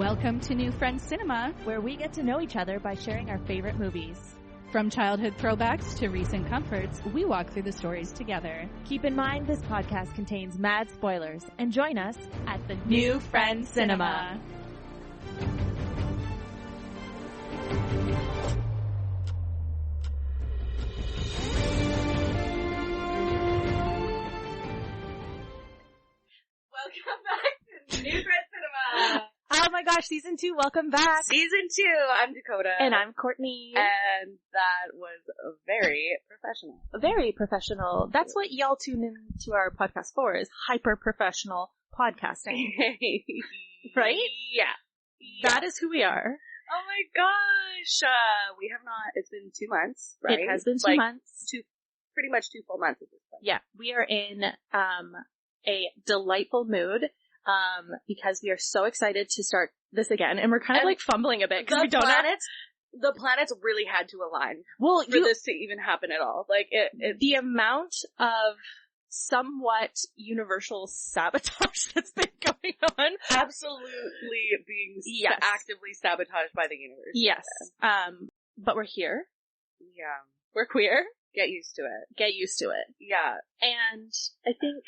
Welcome to New Friends Cinema, where we get to know each other by sharing our favorite movies. From childhood throwbacks to recent comforts, we walk through the stories together. Keep in mind this podcast contains mad spoilers, and join us at the New Friends Cinema. Welcome back to New Friends Cinema. Oh my gosh, season 2, welcome back. Season 2, I'm Dakota. And I'm Courtney. And that was very professional. Very professional. That's what y'all tune into our podcast for, is hyper-professional podcasting. Right? Yeah. That is who we are. Oh my gosh. We have not, it's been 2 months, right? It has been 2 months. Pretty much 2 full months at this point. Yeah, we are in a delightful mood. Because we are so excited to start this again, and we're kind of like fumbling a bit because we don't know. The planets really had to align for this to even happen at all. Like the amount of somewhat universal sabotage that's been going on, absolutely being actively sabotaged by the universe. Yes, but we're here. Yeah, we're queer. Get used to it. Get used to it. Yeah, and I think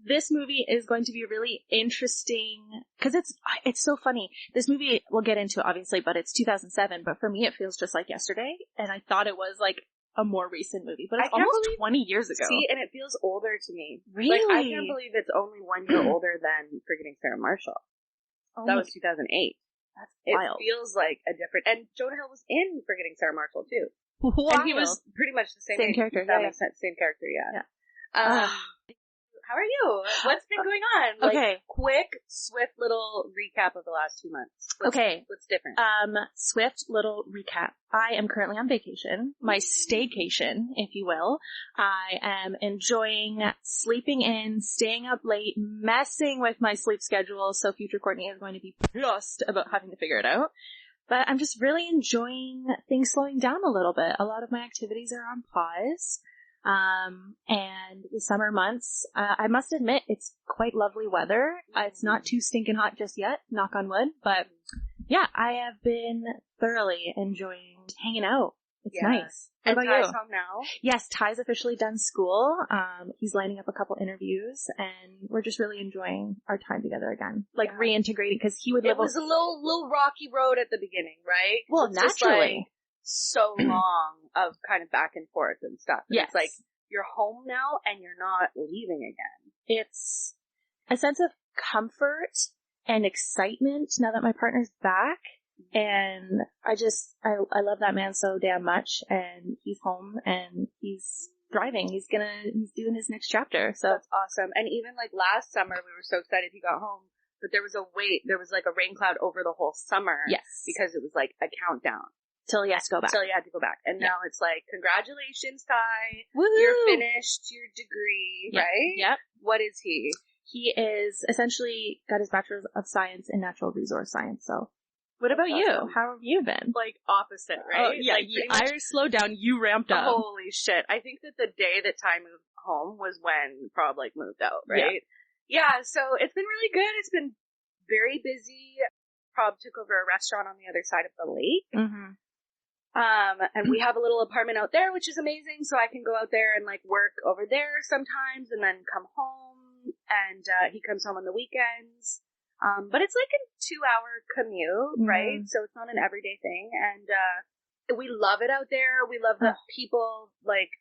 this movie is going to be really interesting, because it's so funny. This movie, we'll get into it obviously, but it's 2007, but for me it feels just like yesterday, and I thought it was like a more recent movie, but it's almost 20 years ago. See, and it feels older to me. Really? Like, I can't believe it's only 1 year older than Forgetting Sarah Marshall. Oh, that was 2008. That's wild. It feels like a different, and Jonah Hill was in Forgetting Sarah Marshall too. Wild. And he was pretty much the same character. That makes sense. Same character, yeah. How are you? What's been going on? Okay. Quick, swift little recap of the last 2 months. What's different? Swift little recap. I am currently on vacation. My staycation, if you will. I am enjoying sleeping in, staying up late, messing with my sleep schedule, so future Courtney is going to be pissed about having to figure it out. But I'm just really enjoying things slowing down a little bit. A lot of my activities are on pause. And the summer months, I must admit, it's quite lovely weather. It's not too stinking hot just yet, knock on wood, but yeah, I have been thoroughly enjoying hanging out. It's nice. What about Ty's you? home now? Yes, Ty's officially done school. He's lining up a couple interviews, and we're just really enjoying our time together again. Like reintegrating, because he would live. It was a little rocky road at the beginning, right? Well, naturally. So long of kind of back and forth and stuff. And yes. It's like, you're home now and you're not leaving again. It's a sense of comfort and excitement now that my partner's back. And I love that man so damn much, and he's home and he's thriving. He's doing his next chapter. So that's awesome. And even like last summer, we were so excited he got home, but there was like a rain cloud over the whole summer. Yes. Because it was like a countdown. Till he has to go back. Till he had to go back. And now it's like, congratulations, Ty. Woohoo! You're finished your degree, right? Yep. What is he? He is essentially got his Bachelor's of Science in Natural Resource Science. So, what about you? How have you been? Like opposite, right? Oh, yeah. Like, I slowed down. You ramped up. Holy shit. I think that the day that Ty moved home was when Prob like moved out, right? Yeah, so it's been really good. It's been very busy. Prob took over a restaurant on the other side of the lake. Mm-hmm. And we have a little apartment out there, which is amazing, so I can go out there and like work over there sometimes and then come home, and he comes home on the weekends. But it's like a 2-hour commute, right? So it's not an everyday thing, and we love it out there. We love the people like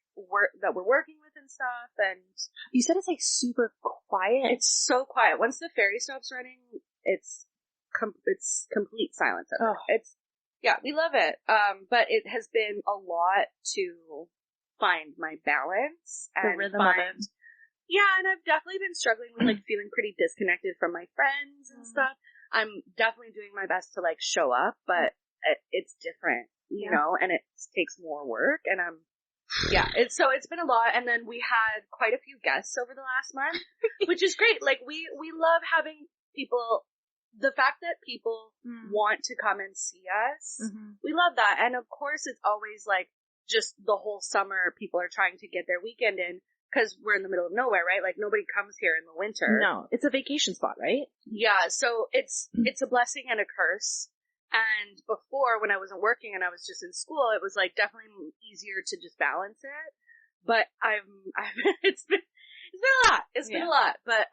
that we're working with and stuff. And you said it's like super quiet. It's so quiet. Once the ferry stops running, it's complete silence out there. Yeah, we love it. But it has been a lot to find my balance and the rhythm of it. Yeah, and I've definitely been struggling with like feeling pretty disconnected from my friends and stuff. I'm definitely doing my best to like show up, but it's different, you know, and it takes more work, and it's been a lot. And then we had quite a few guests over the last month, which is great. Like we love having people. The fact that people want to come and see us, we love that. And of course, it's always like just the whole summer people are trying to get their weekend in. because we're in the middle of nowhere, right? Like nobody comes here in the winter. No, it's a vacation spot, right? Yeah, so it's a blessing and a curse. And before, when I wasn't working and I was just in school, it was like definitely easier to just balance it. But it's been a lot. It's been a lot. But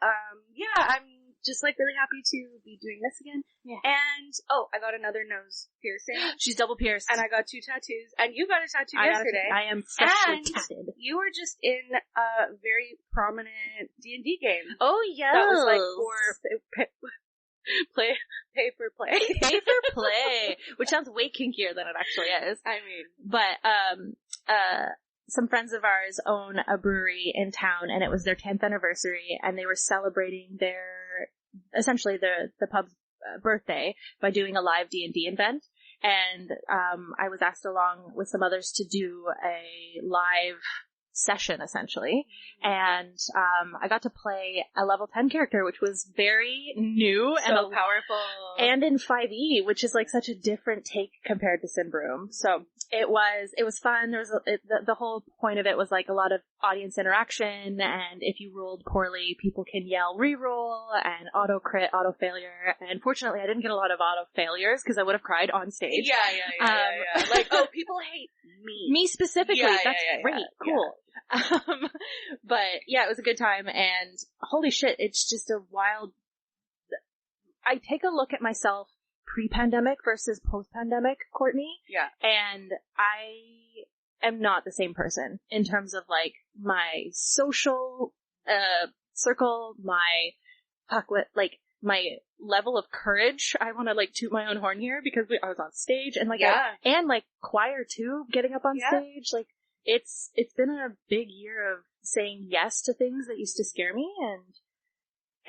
yeah, I'm just like really happy to be doing this again. Yeah. And I got another nose piercing. She's double pierced. And I got 2 tattoos. And you got a tattoo yesterday. I am freshly and tatted. you were just in a very prominent D&D game. Oh, yeah. That was like pay for play. Pay for play. Which sounds way kinkier than it actually is. I mean. But, some friends of ours own a brewery in town, and it was their 10th anniversary, and they were celebrating essentially the pub's birthday by doing a live D&D event. And I was asked along with some others to do a live session, essentially. And I got to play a level 10 character, which was very new and powerful. And in 5e, which is like such a different take compared to Simbroom. So it was fun. There was the whole point of it was like a lot of audience interaction, and if you rolled poorly, people can yell reroll and auto crit, auto failure. And fortunately, I didn't get a lot of auto failures because I would have cried on stage. Yeah. Like, people hate me. Me specifically. Yeah, That's great. Cool. But yeah, it was a good time, and holy shit, it's just a wild. I take a look at myself pre-pandemic versus post-pandemic, Courtney. Yeah. And I am not the same person in terms of like my social circle, my level of courage. I want to like toot my own horn here because I was on stage and like and like choir too, getting up on stage. Like it's been a big year of saying yes to things that used to scare me, and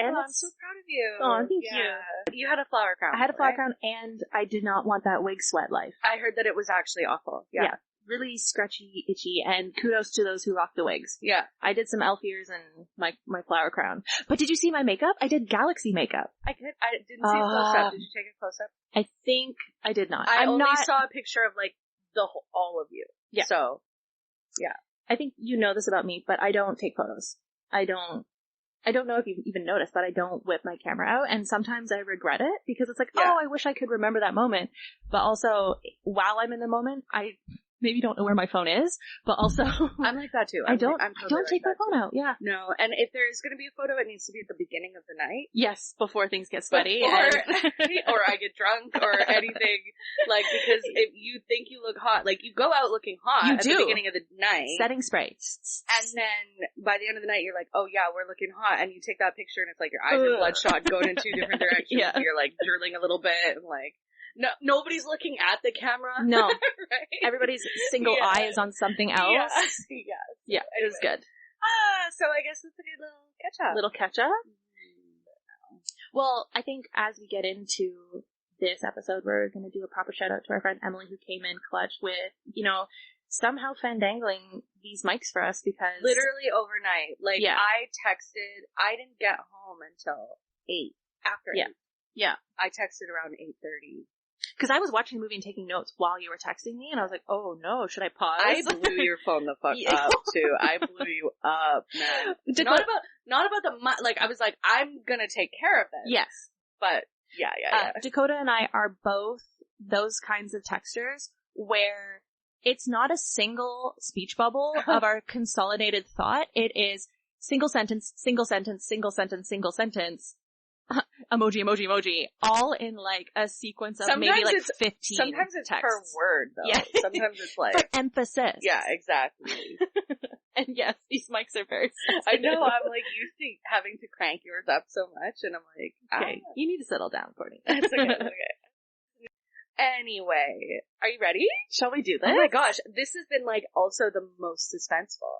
I'm so proud of you. Oh, thank you. You had a flower crown. I had a flower crown, and I did not want that wig sweat life. I heard that it was actually awful. Yeah. Really scratchy, itchy, and kudos to those who rock the wigs. Yeah. I did some elf ears and my flower crown. But did you see my makeup? I did galaxy makeup. I didn't see a close-up. Did you take a close-up? I think I did not. I only saw a picture of like all of you. Yeah. So, yeah. I think you know this about me, but I don't take photos. I don't know if you've even noticed, but I don't whip my camera out, and sometimes I regret it because it's like, I wish I could remember that moment. But also, while I'm in the moment, I maybe don't know where my phone is, but also I'm like that too. I don't take my phone out. Yeah. No, and if there's going to be a photo, it needs to be at the beginning of the night. Yes, before things get sweaty. Or I get drunk or anything. Like, because if you think you look hot, like you go out looking hot at the beginning of the night. Setting spray. And then by the end of the night, you're like, oh yeah, we're looking hot. And you take that picture and it's like your eyes are bloodshot going in 2 different directions. Yeah. You're like drooling a little bit and like, no, nobody's looking at the camera. No. Right? Everybody's single eye is on something else. Yeah, it was good. So I guess it's a good little catch up. Well, I think as we get into this episode, we're going to do a proper shout out to our friend Emily, who came in clutch with, somehow fandangling these mics for us because literally overnight. Like, I didn't get home until 8, after 8. Yeah. I texted around 8:30. Because I was watching the movie and taking notes while you were texting me, and I was like, oh no, should I pause? I blew your phone the fuck up, too. I blew you up, man. Not about the like, I was like, I'm gonna take care of this. Yes. But, yeah. Dakota and I are both those kinds of texters where it's not a single speech bubble of our consolidated thought. It is single sentence, single sentence, single sentence, single sentence. Emoji, all in like a sequence of sometimes maybe like 15 Sometimes it's texts. per word, though. Yeah. Sometimes it's like... For emphasis. Yeah, exactly. And yes, these mics are very sensitive. I know, I'm like used to having to crank yours up so much, and I'm like, okay, you need to settle down, Courtney. It's okay. Anyway, are you ready? Shall we do this? Oh my gosh, this has been like also the most suspenseful.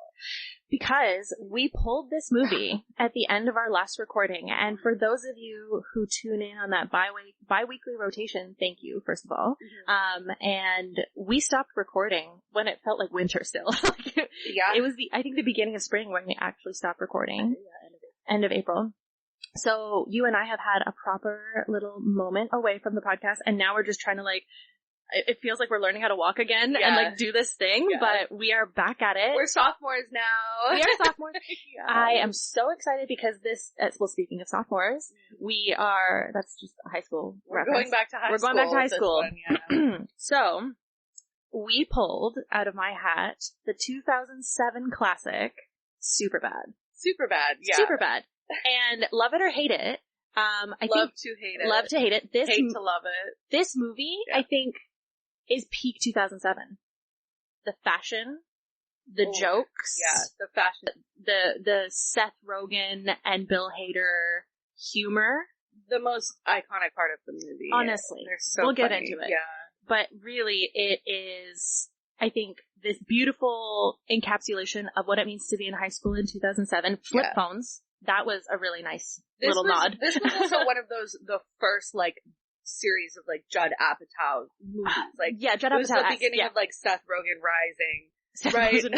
Because we pulled this movie at the end of our last recording, and for those of you who tune in on that bi-weekly rotation, thank you, first of all. Mm-hmm. And we stopped recording when it felt like winter still. It was I think the beginning of spring when we actually stopped recording. Yeah, end of April. So you and I have had a proper little moment away from the podcast, and now we're just trying to like it feels like we're learning how to walk again and like do this thing, but we are back at it. We're sophomores now. We are sophomores. I am so excited because this, well, speaking of sophomores, that's just a high school reference. Going back to high school. We're going back to high school. One, So, we pulled out of my hat the 2007 classic, Superbad. Superbad, yeah. Superbad. And love it or hate it, Love to hate it. Love to hate it. Hate to love it. This movie, I think, is peak 2007. The fashion, the jokes. Yeah, the fashion. The Seth Rogan and Bill Hader humor. The most iconic part of the movie. Honestly. They're so we'll funny. get into it. Yeah. But really, it is, I think, this beautiful encapsulation of what it means to be in high school in 2007. Flip phones. That was a really nice little nod. This was also one of the first, like, series of, like, Judd Apatow movies. Like, Judd Apatow. It was the beginning of, like, Seth Rogen rising. Right? So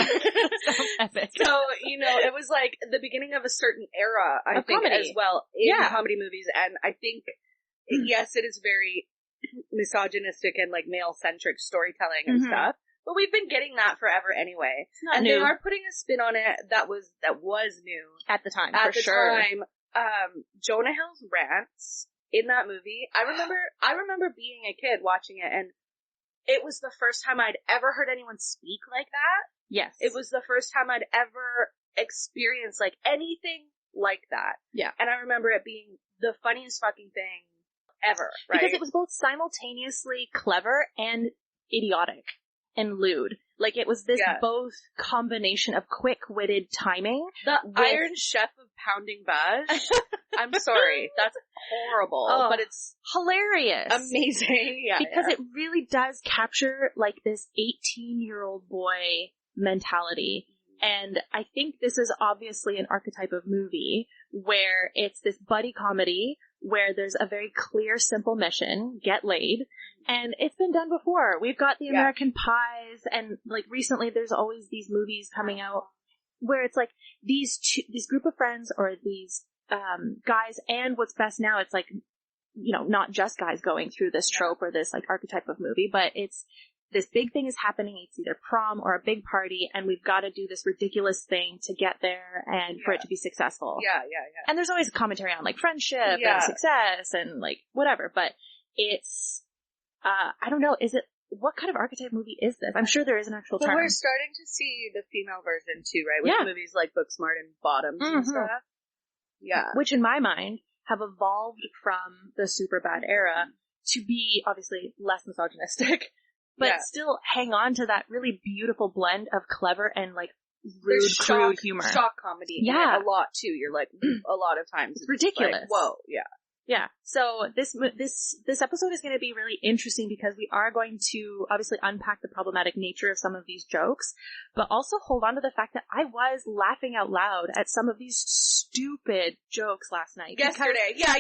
epic. So, it was, like, the beginning of a certain era, I think, comedy. as well, in comedy movies. And I think, yes, it is very misogynistic and, like, male-centric storytelling and stuff. But we've been getting that forever anyway. It's not and new. they are putting a spin on it that was new. At the time, At for the sure. time, Jonah Hill's rants in that movie, I remember being a kid watching it, and it was the first time I'd ever heard anyone speak like that. Yes. It was the first time I'd ever experienced, like, anything like that. Yeah. And I remember it being the funniest fucking thing ever, right? Because it was both simultaneously clever and idiotic and lewd. Like, it was this both combination of quick-witted timing. The Iron Chef of Pounding Bash. I'm sorry. That's horrible. But it's hilarious. Amazing. Yeah. Because it really does capture, like, this 18-year-old boy mentality. And I think this is obviously an archetype of movie where it's this buddy comedy where there's a very clear, simple mission, get laid. And it's been done before. We've got the American Pies, and, like, recently there's always these movies coming out where it's like these group of friends or these guys, and what's best now, it's like, not just guys going through this trope or this, like, archetype of movie, but it's this big thing is happening. It's either prom or a big party, and we've got to do this ridiculous thing to get there and for it to be successful. Yeah. And there's always a commentary on, like, friendship and success and, like, whatever, but it's, I don't know, what kind of archetype movie is this? I'm sure there is an actual term. We're starting to see the female version too, right? With movies like Booksmart and Bottoms and stuff. Yeah. Which in my mind have evolved from the Superbad era to be obviously less misogynistic, but still hang on to that really beautiful blend of clever and, like, rude, crude humor. Shock comedy. Yeah. A lot too. You're like, a lot of times it's ridiculous. Like, whoa, yeah. Yeah. So this episode is going to be really interesting because we are going to obviously unpack the problematic nature of some of these jokes, but also hold on to the fact that I was laughing out loud at some of these stupid jokes last night. Yesterday. Yeah.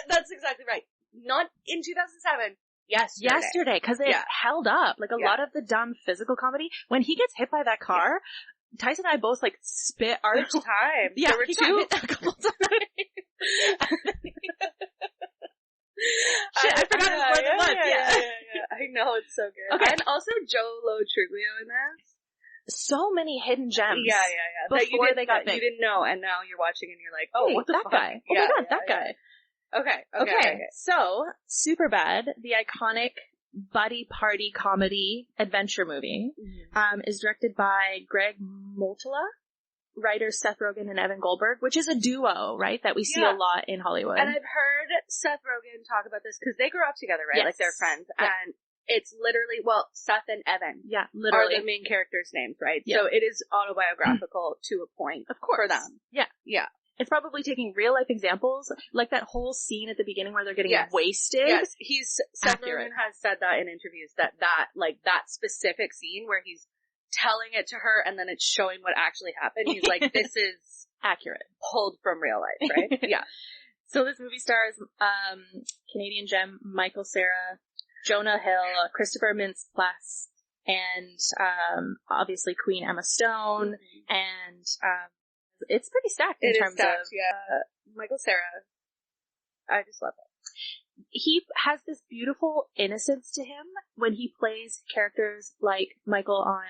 That's exactly right. Not in 2007. Yesterday, because it held up. Like, a lot of the dumb physical comedy, when he gets hit by that car, Tyson and I both, like, spit our time. Yeah, there were he two. Got hit a couple times. Shit, I forgot it was more than once. Yeah. I know, it's so good. Okay. And also Joe Lo Truglio in this. So many hidden gems. Yeah. Before they got big. You didn't know, and now you're watching and you're like, oh, hey, what the that fuck? guy. Oh my god, that guy. Okay. So, Superbad, the iconic buddy party comedy adventure movie, is directed by Greg Moltula, writers Seth Rogen and Evan Goldberg, which is a duo, right, that we see a lot in Hollywood. And I've heard Seth Rogen talk about this because they grew up together, right? Yes. Like, they're friends. Yeah. And it's literally, Seth and Evan are the main characters' names, right? Yeah. So it is autobiographical to a point, of course, for them. Yeah. It's probably taking real life examples, like that whole scene at the beginning where they're getting wasted. Yes, Seth Rogen has said that in interviews, that specific scene where he's telling it to her and then it's showing what actually happened. He's like, this is accurate. Pulled from real life, right? Yeah. So this movie stars Canadian gem Michael Cera, Jonah Hill, Christopher Mintz-Plasse, and obviously Queen Emma Stone, and it's pretty stacked in terms of Michael Cera. I just love it. he has this beautiful innocence to him when he plays characters like Michael on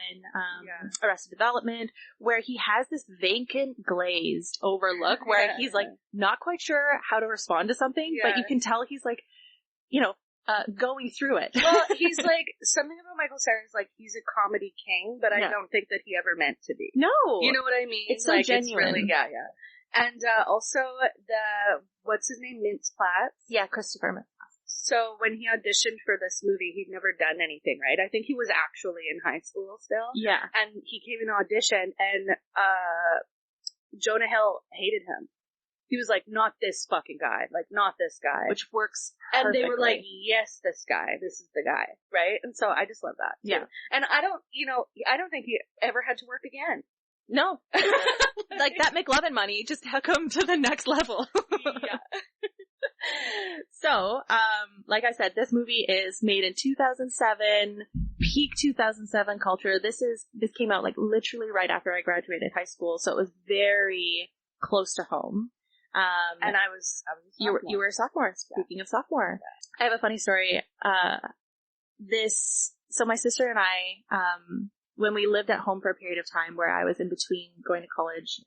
Arrested Development, where he has this vacant, glazed overlook where he's like not quite sure how to respond to something, but you can tell he's like, going through it. Well, he's like, something about Michael Cera is like, he's a comedy king, but I don't think that he ever meant to be. No. You know what I mean? It's so like, genuine. It's really, And also what's his name? Mintz-Platz? Yeah, Christopher Mintz. So when he auditioned for this movie, he'd never done anything, right? I think he was actually in high school still. Yeah. And he came in audition, and Jonah Hill hated him. He was like, not this fucking guy. Like, not this guy. Which works And perfectly. they were like, yes, this guy. This is the guy. Right? And so I just love that. Too. Yeah. And I don't think he ever had to work again. No. Like, that McLovin money just took him to the next level. Yeah. So, like I said, this movie is made in 2007, peak 2007 culture. This came out like literally right after I graduated high school, so it was very close to home. And I was a sophomore. You were a sophomore. Speaking of sophomore, I have a funny story. So my sister and I, when we lived at home for a period of time where I was in between going to college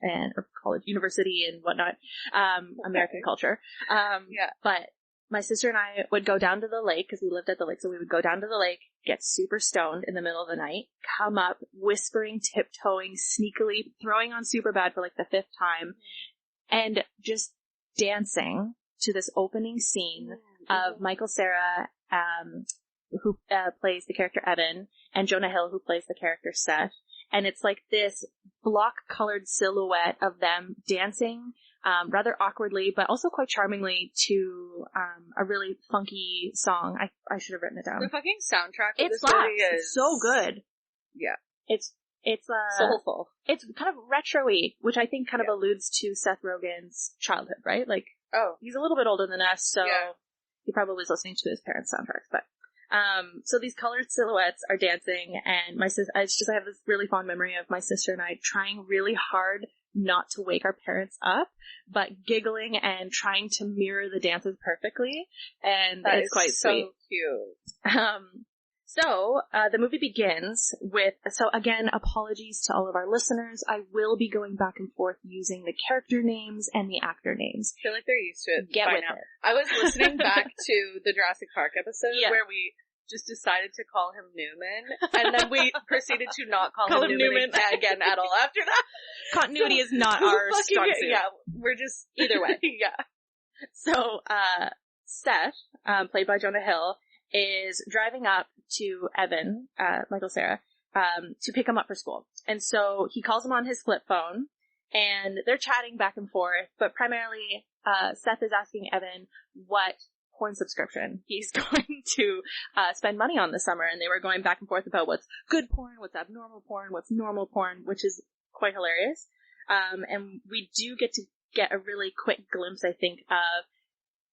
university and whatnot, American culture. But my sister and I would go down to the lake because we lived at the lake. So we would go down to the lake, get super stoned in the middle of the night, come up, whispering, tiptoeing, sneakily, throwing on Superbad for like the 5th time, and just dancing to this opening scene of Michael Cera, who plays the character Evan, and Jonah Hill, who plays the character Seth. And it's like this block-colored silhouette of them dancing, rather awkwardly, but also quite charmingly to a really funky song. I should have written it down. The fucking soundtrack of It this slaps. movie is It's so good. Yeah. It's soulful. It's kind of retro-y, which I think kind of alludes to Seth Rogen's childhood, right? Like, he's a little bit older than us, so he probably was listening to his parents' soundtracks, but so these colored silhouettes are dancing, and I have this really fond memory of my sister and I trying really hard not to wake our parents up, but giggling and trying to mirror the dances perfectly, and it's quite sweet. So cute. So, the movie begins with, again, apologies to all of our listeners. I will be going back and forth using the character names and the actor names. I feel like they're used to it. Get by with now. it. I was listening back to the Jurassic Park episode where we just decided to call him Newman, and then we proceeded to not call him Newman again at all after that. Continuity is not our strong suit. Yeah, we're just either way. Yeah. So, Seth, played by Jonah Hill, is driving up to Evan, Michael Cera, to pick him up for school. And so he calls him on his flip phone, and they're chatting back and forth, but primarily, Seth is asking Evan what porn subscription he's going to spend money on this summer, and they were going back and forth about what's good porn, what's abnormal porn, what's normal porn, which is quite hilarious. And we do get a really quick glimpse, I think, of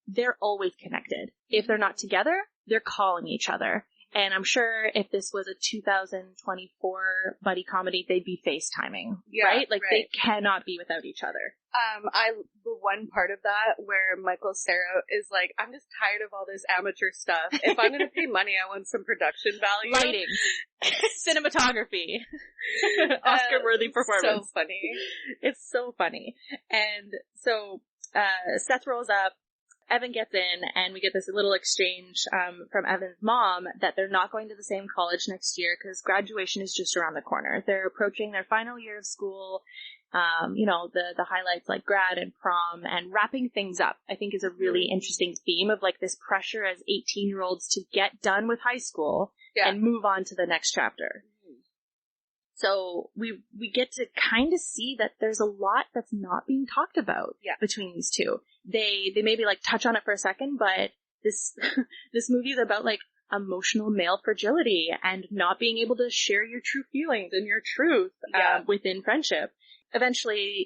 they're always connected. If they're not together, they're calling each other. And I'm sure if this was a 2024 buddy comedy, they'd be FaceTiming, right? Like, they cannot be without each other. The one part of that where Michael Cera is like, I'm just tired of all this amateur stuff. If I'm gonna pay money, I want some production value. Lighting. Cinematography. Oscar-worthy performance. So funny. It's so funny. And so, Seth rolls up, Evan gets in, and we get this little exchange from Evan's mom that they're not going to the same college next year because graduation is just around the corner. They're approaching their final year of school. The highlights like grad and prom, and wrapping things up, I think, is a really interesting theme of like this pressure as 18-year-olds to get done with high school and move on to the next chapter. So we get to kind of see that there's a lot that's not being talked about between these two. They maybe like touch on it for a second, but this movie is about like emotional male fragility and not being able to share your true feelings and your truth within friendship. Eventually,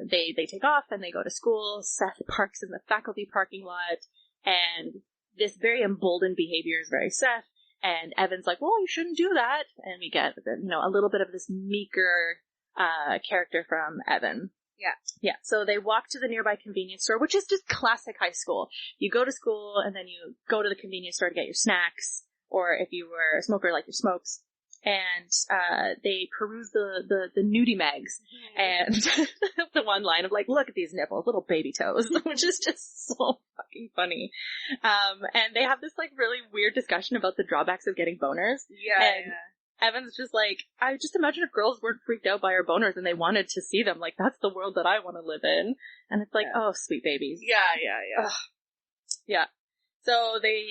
they take off and they go to school. Seth parks in the faculty parking lot, and this very emboldened behavior is very Seth. And Evan's like, well, you shouldn't do that. And we get, a little bit of this meeker character from Evan. Yeah. Yeah. So they walk to the nearby convenience store, which is just classic high school. You go to school and then you go to the convenience store to get your snacks, or if you were a smoker, like your smokes. And they peruse the nudie mags, and the one line of like, look at these nipples, little baby toes, which is just so fucking funny. And they have this like really weird discussion about the drawbacks of getting boners. Yeah. And Evan's just like, I just imagine if girls weren't freaked out by our boners and they wanted to see them, like that's the world that I want to live in. And it's like, oh, sweet babies. Yeah. Ugh. Yeah. So they,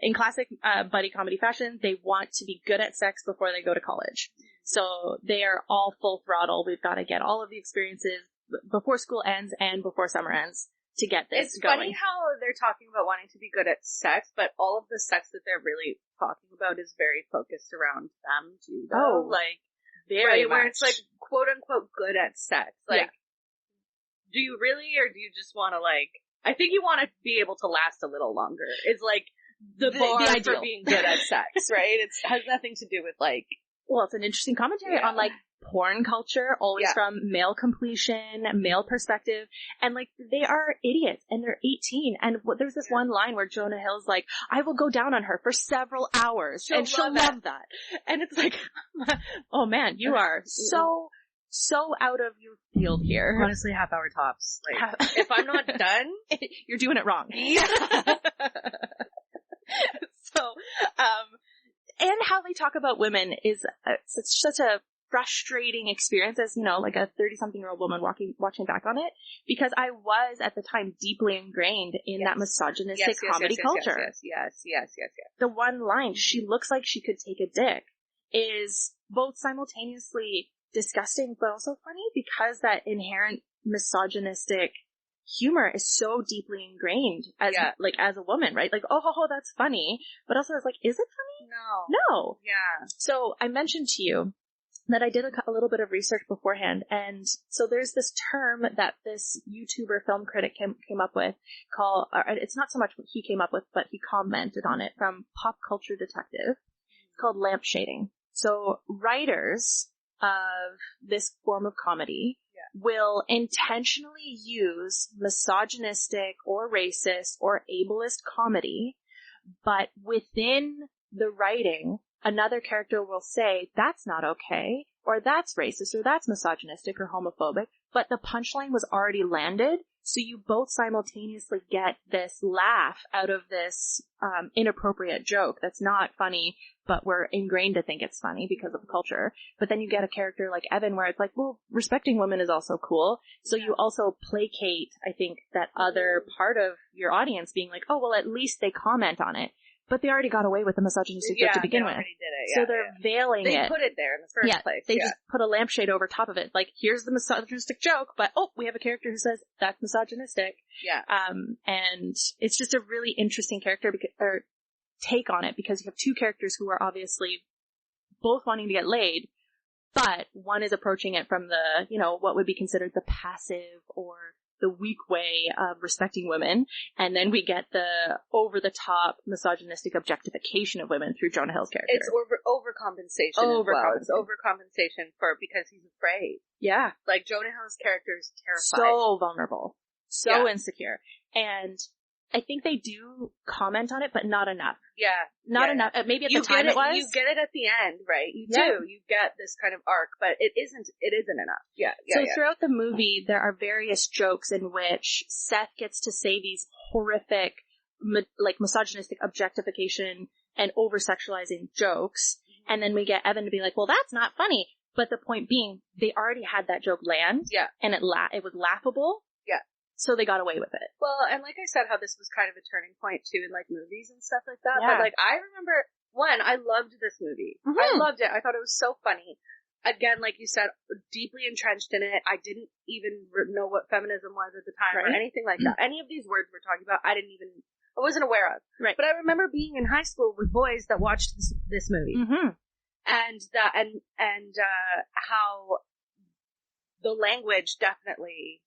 in classic buddy comedy fashion, they want to be good at sex before they go to college. So they are all full throttle. We've got to get all of the experiences before school ends and before summer ends to get this It's going. funny how they're talking about wanting to be good at sex, but all of the sex that they're really talking about is very focused around them too, though. Like, very right, where much. it's like, quote unquote, good at sex. Like, do you really, or do you just want to like, I think you want to be able to last a little longer. It's like the bar the for ideal. being good at sex, right? It has nothing to do with like, well, it's an interesting commentary on like porn culture, always from male completion, male perspective, and like they are idiots and they're 18. And there's this one line where Jonah Hill's like, I will go down on her for several hours she'll love that. And it's like, oh man, you are so out of your field here. honestly, half-hour tops. Like, if I'm not done, you're doing it wrong. yeah. So, and how they talk about women is such a frustrating experience as, you know, like a 30-something-year-old woman watching back on it, because I was at the time deeply ingrained in that misogynistic comedy culture. Yes. The one line, she looks like she could take a dick, is both simultaneously disgusting but also funny, because that inherent misogynistic humor is so deeply ingrained as like as a woman, right? Like, oh, that's funny, but also it's like, is it funny? No. Yeah. So I mentioned to you that I did a little bit of research beforehand, and so there's this term that this YouTuber film critic came up with called, it's not so much what he came up with, but he commented on it from Pop Culture Detective. It's called lampshading. So writers of this form of comedy will intentionally use misogynistic or racist or ableist comedy, but within the writing, another character will say, that's not okay, or that's racist, or that's misogynistic or homophobic, but the punchline was already landed, so you both simultaneously get this laugh out of this inappropriate joke that's not funny, but we're ingrained to think it's funny because of the culture. But then you get a character like Evan where it's like, well, respecting women is also cool. So you also placate, I think, that other part of your audience being like, oh, well, at least they comment on it. But they already got away with the misogynistic joke to begin with. Did it. So they're veiling it. They put it there in the first place. They just put a lampshade over top of it. Like, here's the misogynistic joke, but we have a character who says that's misogynistic. Yeah. And it's just a really interesting character or take on it, because you have two characters who are obviously both wanting to get laid, but one is approaching it from the, you know, what would be considered the passive or the weak way of respecting women, and then we get the over-the-top misogynistic objectification of women through Jonah Hill's character. It's overcompensation. It's overcompensation because he's afraid. Yeah. Like, Jonah Hill's character is terrified. So vulnerable. So insecure. And I think they do comment on it, but not enough. Yeah. Not enough. Maybe at the time it was. You get it at the end, right? You do. You get this kind of arc, but it isn't enough. Yeah. So throughout the movie, there are various jokes in which Seth gets to say these horrific, like misogynistic objectification and over-sexualizing jokes. And then we get Evan to be like, well, that's not funny. But the point being, they already had that joke land. Yeah. And it was laughable. Yeah. So they got away with it. Well, and like I said, how this was kind of a turning point too in like movies and stuff like that. Yeah. But like I remember, I loved this movie. Mm-hmm. I loved it. I thought it was so funny. Again, like you said, deeply entrenched in it. I didn't even know what feminism was at the time or anything like that. Any of these words we're talking about, I wasn't aware of. Right. But I remember being in high school with boys that watched this movie. Mm-hmm. And how the language definitely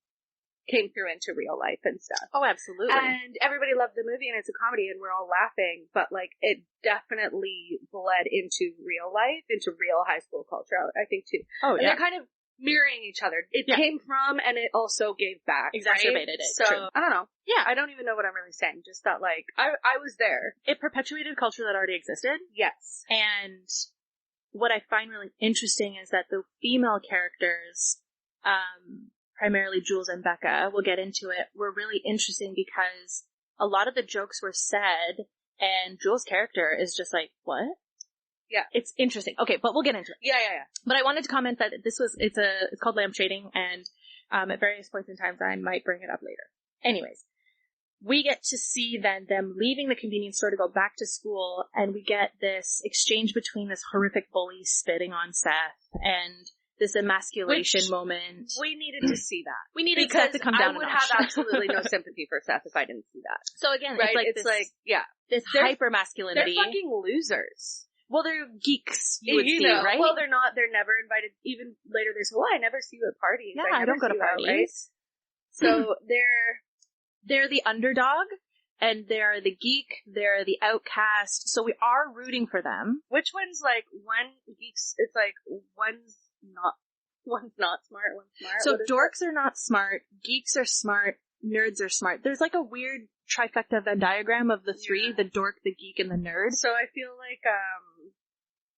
came through into real life and stuff. Oh, absolutely. And everybody loved the movie and it's a comedy and we're all laughing, but like it definitely bled into real life, into real high school culture, I think too. Oh, yeah. And they're kind of mirroring each other. It came from, and it also gave back. Exacerbated right? it. So, True. I don't know. Yeah. I don't even know what I'm really saying. Just that, like, I was there. It perpetuated culture that already existed. Yes. And what I find really interesting is that the female characters, primarily Jules and Becca, we'll get into it, were really interesting because a lot of the jokes were said, and Jules' character is just like, what? Yeah. It's interesting. Okay, but we'll get into it. Yeah. But I wanted to comment that it's called lampshading, and at various points in time I might bring it up later. Anyways, we get to see then them leaving the convenience store to go back to school, and we get this exchange between this horrific bully spitting on Seth and this emasculation moment. We needed to see that. We needed Seth to come down I would a notch. have absolutely no sympathy for Seth if I didn't see that. So again, Right? it's like this They're hyper masculinity. They're fucking losers. Well, they're geeks, you would see, know, right? Well, they're never invited. Even later, there's, I never see you at parties. Yeah, I don't go to parties. Out, right? So they're the underdog, and they're the geek, they're the outcast, so we are rooting for them. Which one's like, one geeks, it's like, one's not smart, one's smart. So dorks are not smart, geeks are smart, nerds are smart. There's like a weird trifecta Venn diagram of the three, the dork, the geek, and the nerd. So I feel like,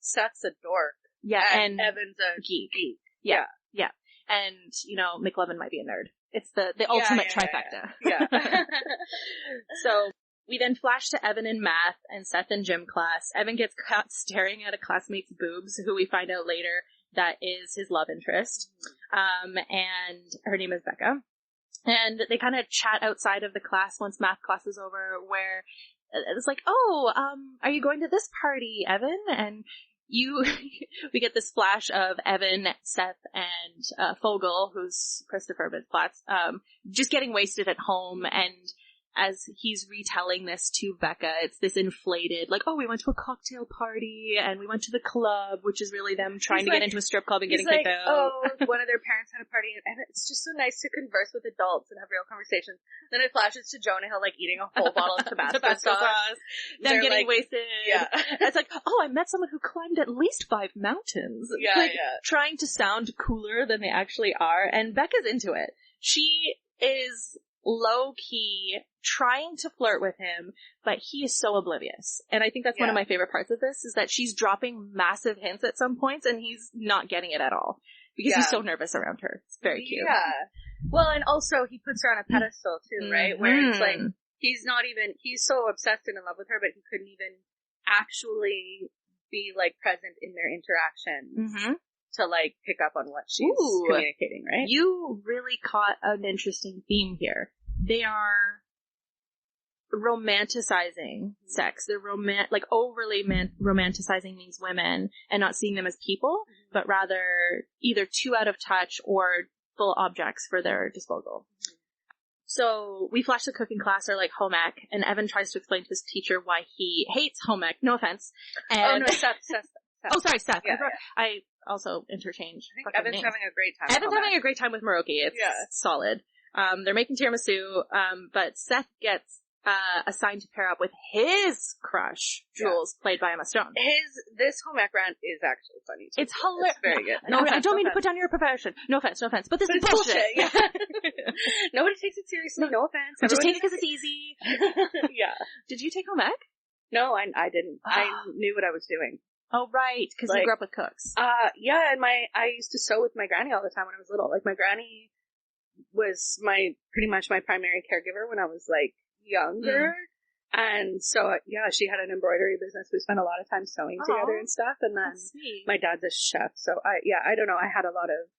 Seth's a dork. Yeah, and Evan's a geek. Yeah. And, McLovin might be a nerd. It's the ultimate trifecta. Yeah. So we then flash to Evan in math and Seth in gym class. Evan gets caught staring at a classmate's boobs, who we find out later that is his love interest. And her name is Becca. And they kind of chat outside of the class once math class is over, where it's like, are you going to this party, Evan? And we get this flash of Evan, Seth, and Fogel, who's Christopher Platz, just getting wasted at home, and as he's retelling this to Becca, it's this inflated, like, we went to a cocktail party, and we went to the club, which is really them trying to get into a strip club and getting kicked out. One of their parents had a party, and it's just so nice to converse with adults and have real conversations. Then it flashes to Jonah Hill, like, eating a whole bottle of Tabasco sauce. Them getting wasted. Yeah. It's like, I met someone who climbed at least 5 mountains. Yeah, Trying to sound cooler than they actually are, and Becca's into it. She is low-key trying to flirt with him, but he is so oblivious. And I think that's one of my favorite parts of this, is that she's dropping massive hints at some points, and he's not getting it at all. Because he's so nervous around her. It's very cute. Yeah. Well, and also he puts her on a pedestal too, right? Where it's like, he's so obsessed and in love with her, but he couldn't even actually be like present in their interaction to like pick up on what she's communicating, right? You really caught an interesting theme here. They are romanticizing sex. They're overly romanticizing these women and not seeing them as people, but rather either too out of touch or full objects for their disposal. So we flash the cooking class, or like home ec, and Evan tries to explain to his teacher why he hates home ec. No offense. And Seth. Oh, sorry, Seth. Yeah, I also interchange. I think Evan's names. having a great time. Evan's having a great time with Moroki. It's solid. They're making tiramisu, but Seth gets assigned to pair up with his crush, Jules, played by Emma Stone. This home ec rant is actually funny too. It's hilarious. It's very good. I don't mean to put down your profession. No offense, but this is bullshit. Yeah. Nobody takes it seriously. No offense. Just take it because it's easy. Yeah. Did you take home ec? No, I didn't. I knew what I was doing. Oh, right, because you grew up with cooks. Yeah, and I used to sew with my granny all the time when I was little. Like, my granny was pretty much my primary caregiver when I was, like, younger. And so, she had an embroidery business. We spent a lot of time sewing together and stuff. And then my dad's a chef. So, I don't know. I had a lot of...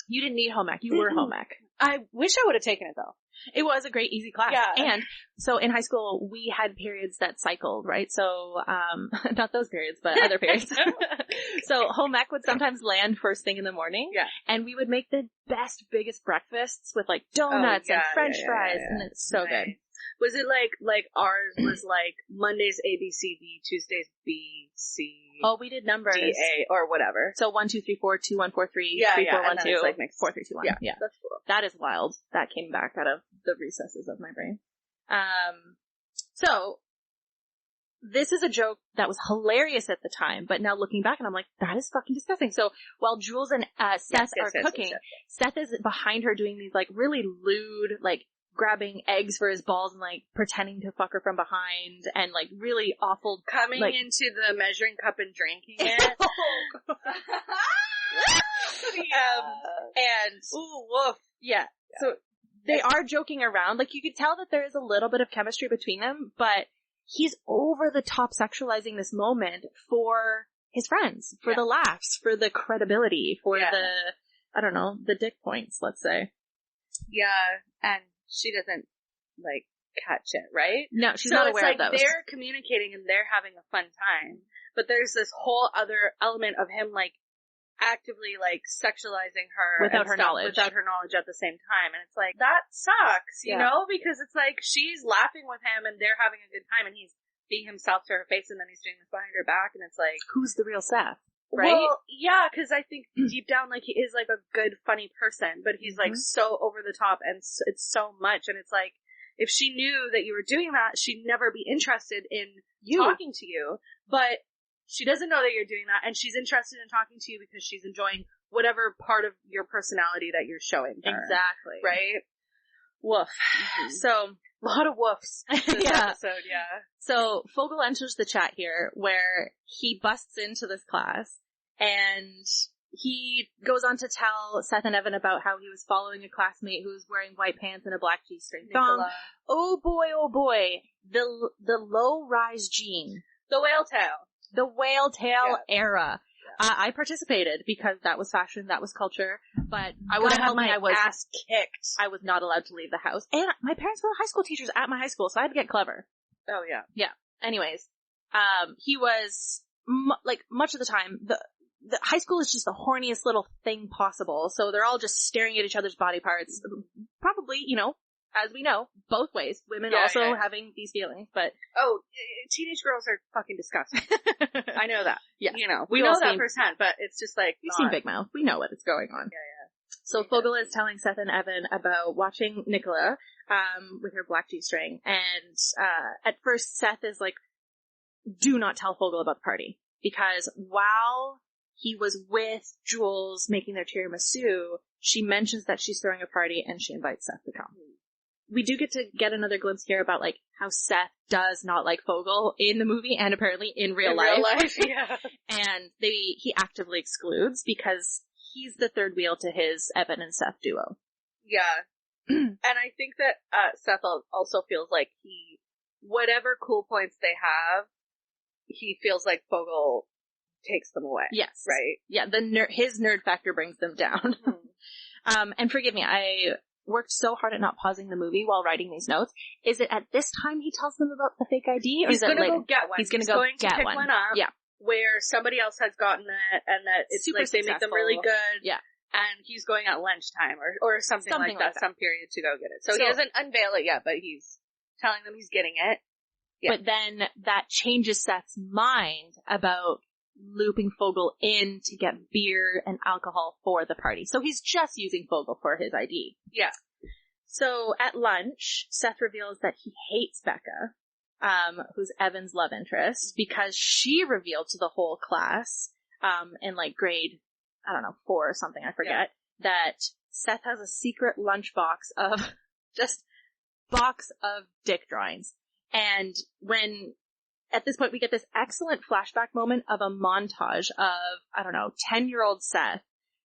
You didn't need home ec. You were home ec. I wish I would have taken it, though. It was a great, easy class. Yeah. And so in high school, we had periods that cycled, right? So, not those periods, but other periods. So home ec would sometimes land first thing in the morning. Yeah. And we would make the best, biggest breakfasts with like donuts and French fries. And it's so good. Was it like ours was like Mondays A, B, C, D, Tuesdays B, C. Oh, we did numbers. D, A, or whatever. So 1, 2, 3, 4, 2, 1, 4, 3, 3, 4, 1, 2, like 4, 3, 2, 1. Yeah. That's cool. That is wild. That came back out of the recesses of my brain. So this is a joke that was hilarious at the time, but now looking back and I'm like, that is fucking disgusting. So while Jules and Seth are cooking, Seth is behind her doing these like really lewd, like grabbing eggs for his balls and like pretending to fuck her from behind and like really awful. Coming like, into the measuring cup and drinking it. And ooh, woof. Yeah. So they are joking around. Like you could tell that there is a little bit of chemistry between them, but he's over the top sexualizing this moment for his friends, for the laughs, for the credibility, for the, I don't know, the dick points, let's say. Yeah. And she doesn't like catch it, right? No, she's not aware of those. They're communicating and they're having a fun time, but there's this whole other element of him like actively like sexualizing her without her knowledge at the same time, and it's like that sucks, you know, because it's like she's laughing with him and they're having a good time and he's being himself to her face and then he's doing this behind her back and it's like, who's the real Seth, right? Well, yeah, because I think deep down like he is like a good funny person, but he's like so over the top and it's so much, and it's like if she knew that you were doing that, she'd never be interested in talking to you, but she doesn't know that you're doing that, and she's interested in talking to you because she's enjoying whatever part of your personality that you're showing her. Exactly. Right? Woof. So, a lot of woofs this episode, So, Fogel enters the chat here, where he busts into this class, and he goes on to tell Seth and Evan about how he was following a classmate who was wearing white pants and a black G-string thong. Oh boy, the low-rise jean. The whale tail. The whale tail era. Yeah. I participated because that was fashion, that was culture, but I would have had my ass kicked. I was not allowed to leave the house. And my parents were high school teachers at my high school, so I had to get clever. Oh, yeah. Yeah. Anyways, he was, much of the time, the high school is just the horniest little thing possible, so they're all just staring at each other's body parts. Probably, you know, as we know, both ways. Women having these feelings, but... Oh, teenage girls are fucking disgusting. I know that. Yeah. You know, we know that firsthand, but it's just like... You've seen Big Mouth. We know what is going on. Yeah. So Fogel is telling Seth and Evan about watching Nicola, with her black G-string, and, at first Seth is like, do not tell Fogel about the party, because while he was with Jules making their tiramisu, she mentions that she's throwing a party and she invites Seth to come. We do get another glimpse here about like how Seth does not like Fogel in the movie and apparently in real life. Yeah. And he actively excludes because he's the third wheel to his Evan and Seth duo. Yeah. And I think that Seth also feels like whatever cool points they have, he feels like Fogel takes them away. Yes. Right? Yeah, his nerd factor brings them down. And forgive me, I worked so hard at not pausing the movie while writing these notes. Is it at this time he tells them about the fake ID? Or he's going to go get one. He's going to pick one up. Yeah. Where somebody else has gotten it and that it's super like they make them really good. Yeah. And he's going at lunchtime or something like that, some period to go get it. So he doesn't unveil it yet, but he's telling them he's getting it. Yeah. But then that changes Seth's mind about looping Fogel in to get beer and alcohol for the party. So he's just using Fogel for his ID. Yeah. So at lunch, Seth reveals that he hates Becca, who's Evan's love interest, because she revealed to the whole class, in like grade, 4 or something, I forget, that Seth has a secret lunchbox of just box of dick drawings. And at this point, we get this excellent flashback moment of a montage of, 10-year-old Seth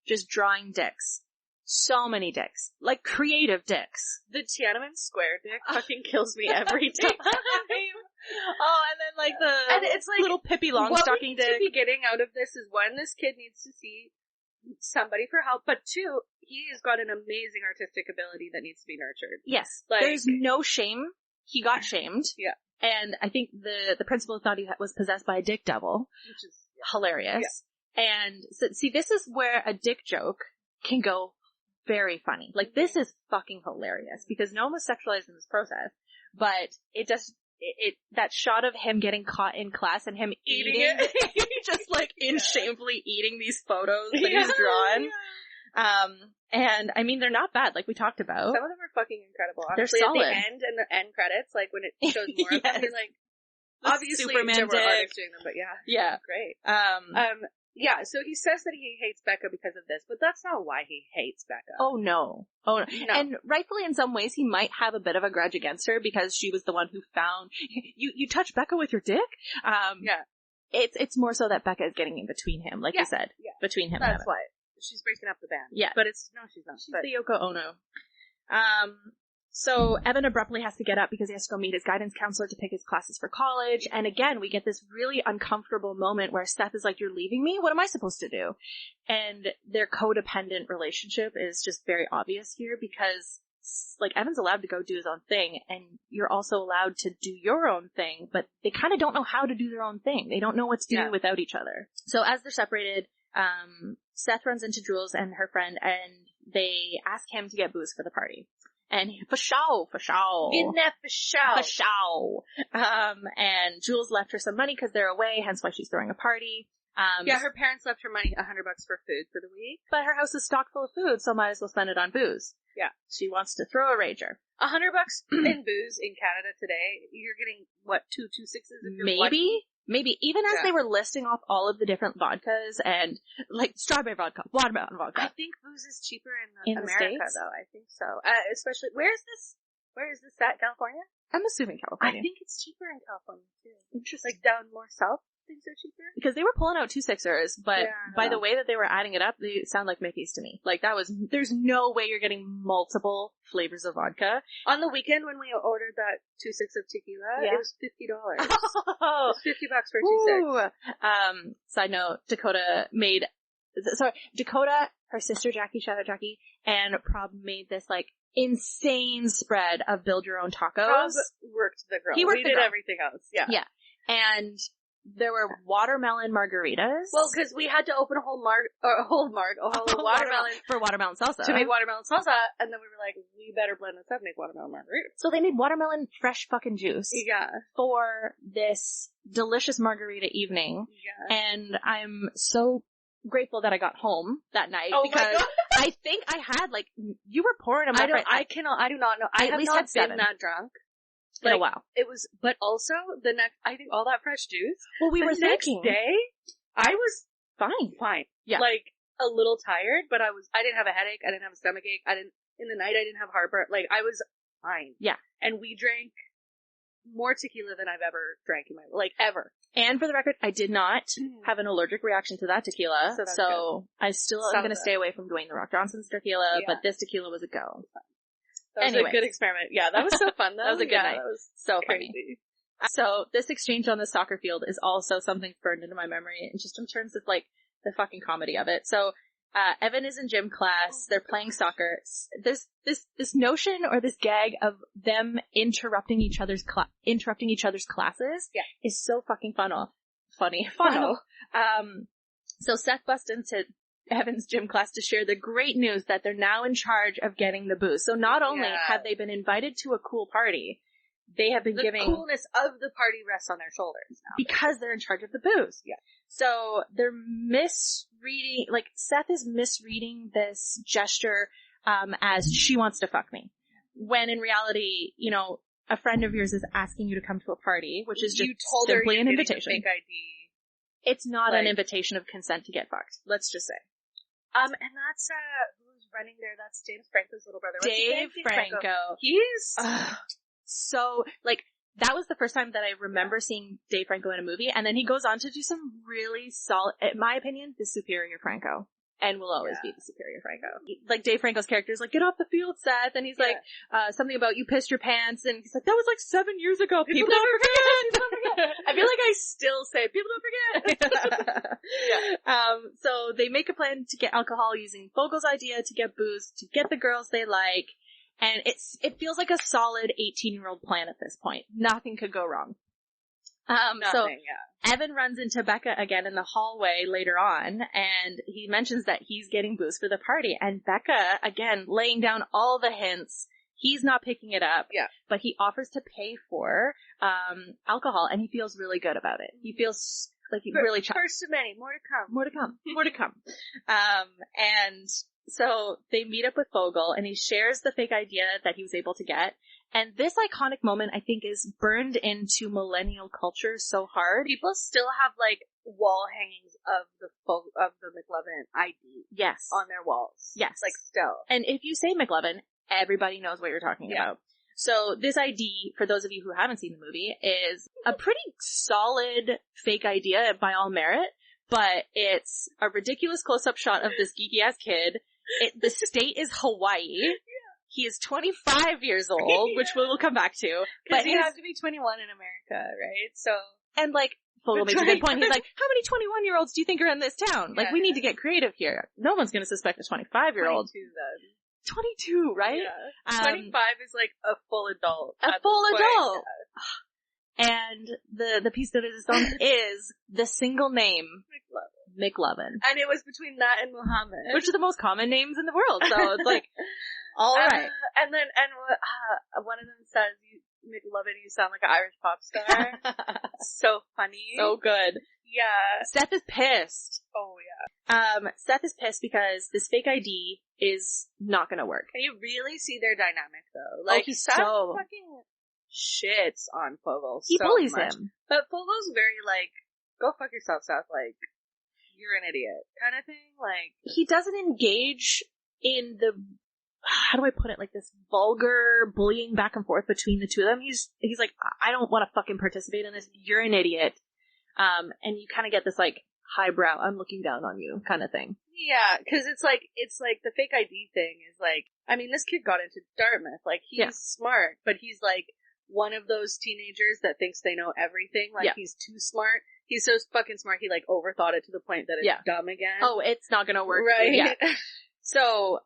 just drawing dicks. So many dicks. Like, creative dicks. The Tiananmen Square dick fucking kills me every time. And then, like, and it's like little Pippi Longstocking dick. What we need to be getting out of this is, one, this kid needs to see somebody for help, but two, he has got an amazing artistic ability that needs to be nurtured. Yes. Like, there's no shame. He got shamed. Yeah. And I think the principal thought he was possessed by a dick devil. Which is hilarious. Yeah. And so, see, this is where a dick joke can go very funny. Like, this is fucking hilarious because no one was sexualized in this process, but that shot of him getting caught in class and him eating it, just like shamefully eating these photos that he's drawn. Yeah. And I mean, they're not bad, like we talked about. Some of them are fucking incredible. Honestly, they're solid. At the end and the end credits, like when it shows more of them, you're like, Obviously, there were artists doing them, but yeah. Yeah. Great. Yeah, so he says that he hates Becca because of this, but that's not why he hates Becca. Oh, no. Oh, no. And rightfully, in some ways, he might have a bit of a grudge against her because she was the one who found... You touched Becca with your dick? Yeah. It's more so that Becca is getting in between him, like you said. Yeah. Between him and Evan. That's why. She's breaking up the band. Yeah. But no, she's not. She's the Yoko Ono. So Evan abruptly has to get up because he has to go meet his guidance counselor to pick his classes for college. And again, we get this really uncomfortable moment where Seth is like, you're leaving me? What am I supposed to do? And their codependent relationship is just very obvious here because, like, Evan's allowed to go do his own thing and you're also allowed to do your own thing, but they kind of don't know how to do their own thing. They don't know what to do without each other. So as they're separated, Seth runs into Jules and her friend and they ask him to get booze for the party. And for show. In there for show. And Jules left her some money because they're away, hence why she's throwing a party. Her parents left her money $100 for food for the week. But her house is stocked full of food, so might as well spend it on booze. Yeah. She wants to throw a rager. $100 in booze in Canada today, you're getting, what, two sixes? Maybe. Even as they were listing off all of the different vodkas and, like, strawberry vodka, watermelon vodka. I think booze is cheaper in America, States? Though. I think so. Especially, where is this at? California? I'm assuming California. I think it's cheaper in California, too. Interesting. Like, down more south, things are cheaper? Because they were pulling out 2-6ers, but by the way that they were adding it up, they sound like Mickey's to me. Like, there's no way you're getting multiple flavors of vodka. On the weekend when we ordered that 2-6 of tequila, it was $50. Oh. It was $50 for 2-6. Side note, Dakota, her sister Jackie, shout out Jackie, and Prob made this, like, insane spread of build your own tacos. Prob worked the girl. We did everything else. Yeah. Yeah. And there were watermelon margaritas. Well, because we had to open a whole watermelon for watermelon salsa. To make watermelon salsa, and then we were like, we better blend this up and make watermelon margaritas. So they made watermelon fresh fucking juice. Yeah. For this delicious margarita evening. Yeah. And I'm so grateful that I got home that night because I think I had, like, you were pouring them up. I do not know. I have not been that drunk. In a while. It was, but also I think all that fresh juice. Well, we were next day, I was fine. Yeah. Like, a little tired, but I didn't have a headache, I didn't have a stomachache, in the night I didn't have heartburn, like, I was fine. Yeah. And we drank more tequila than I've ever drank in my life, like, ever. And for the record, I did not have an allergic reaction to that tequila, so I still am going to stay away from Dwayne The Rock Johnson's tequila, but this tequila was a go. That was a good experiment. Yeah, that was so fun though. That was a good night. That was so crazy. Funny. So this exchange on the soccer field is also something burned into my memory, and just in terms of, like, the fucking comedy of it. So Evan is in gym class. They're playing soccer. There's this notion or this gag of them interrupting each other's classes. Yeah. Is so fucking funny. So Seth busts into Evan's gym class to share the great news that they're now in charge of getting the booze. So not only have they been invited to a cool party, they have been giving... The coolness of the party rests on their shoulders now. Because they're in charge of the booze. Yeah. So they're misreading, like, Seth is misreading this gesture as she wants to fuck me. When in reality, you know, a friend of yours is asking you to come to a party, which is just simply an invitation. Fake ID. It's not an invitation of consent to get fucked. Let's just say. And that's, who's running there? That's James Franco's little brother. Dave Franco. He's... so, like, that was the first time that I remember seeing Dave Franco in a movie, and then he goes on to do some really solid, in my opinion, the superior Franco. And will always be the superior Franco. Like, Dave Franco's character is like, get off the field, Seth, and he's like, something about you pissed your pants, and he's like, that was like 7 years ago, people don't forget! I feel like I still say, people don't forget! So they make a plan to get alcohol using Vogel's idea to get booze, to get the girls they like, and it feels like a solid 18-year-old plan at this point. Nothing could go wrong. Evan runs into Becca again in the hallway later on, and he mentions that he's getting booze for the party, and Becca, again, laying down all the hints. He's not picking it up, but he offers to pay for alcohol, and he feels really good about it. He feels like he really... First of many, more to come. More to come. And So they meet up with Fogel, and he shares the fake idea that he was able to get. And this iconic moment, I think, is burned into millennial culture so hard. People still have, like, wall hangings of the McLovin ID. Yes. On their walls. Yes. Like, still. And if you say McLovin, everybody knows what you're talking about. So this ID, for those of you who haven't seen the movie, is a pretty solid fake idea by all merit, but it's a ridiculous close-up shot of this geeky-ass kid. The state is Hawaii. He is 25 years old, which we will come back to. But you have to be 21 in America, right? So, and like, Fogel makes a good point. He's like, how many 21-year-olds do you think are in this town? Like, we need to get creative here. No one's going to suspect a 25-year-old. 22 then. 22, right? Yeah. 25 is like a full adult. A full adult. And the piece de resistance is the single name. McLovin. And it was between that and Muhammad. Which are the most common names in the world. So it's like, alright. And one of them says, McLovin, you sound like an Irish pop star. So funny. So good. Yeah. Seth is pissed. Oh yeah. Seth is pissed because this fake ID is not gonna work. Can you really see their dynamic though? Like, he's Seth so fucking shits on Fogel. He so bullies much. him. But Fogel's very like, go fuck yourself, Seth. Like, you're an idiot kind of thing. Like, he doesn't engage in the, how do I put it, like this vulgar bullying back and forth between the two of them. He's like, I don't want to fucking participate in this. You're an idiot. And you kind of get this like highbrow, I'm looking down on you kind of thing. Yeah, cause it's like the fake ID thing is like, I mean, this kid got into Dartmouth. Like, he's smart, but he's like one of those teenagers that thinks they know everything. Like, he's too smart. He's so fucking smart, he like overthought it to the point that it's dumb again. Oh, it's not gonna work. Right. Yeah. So,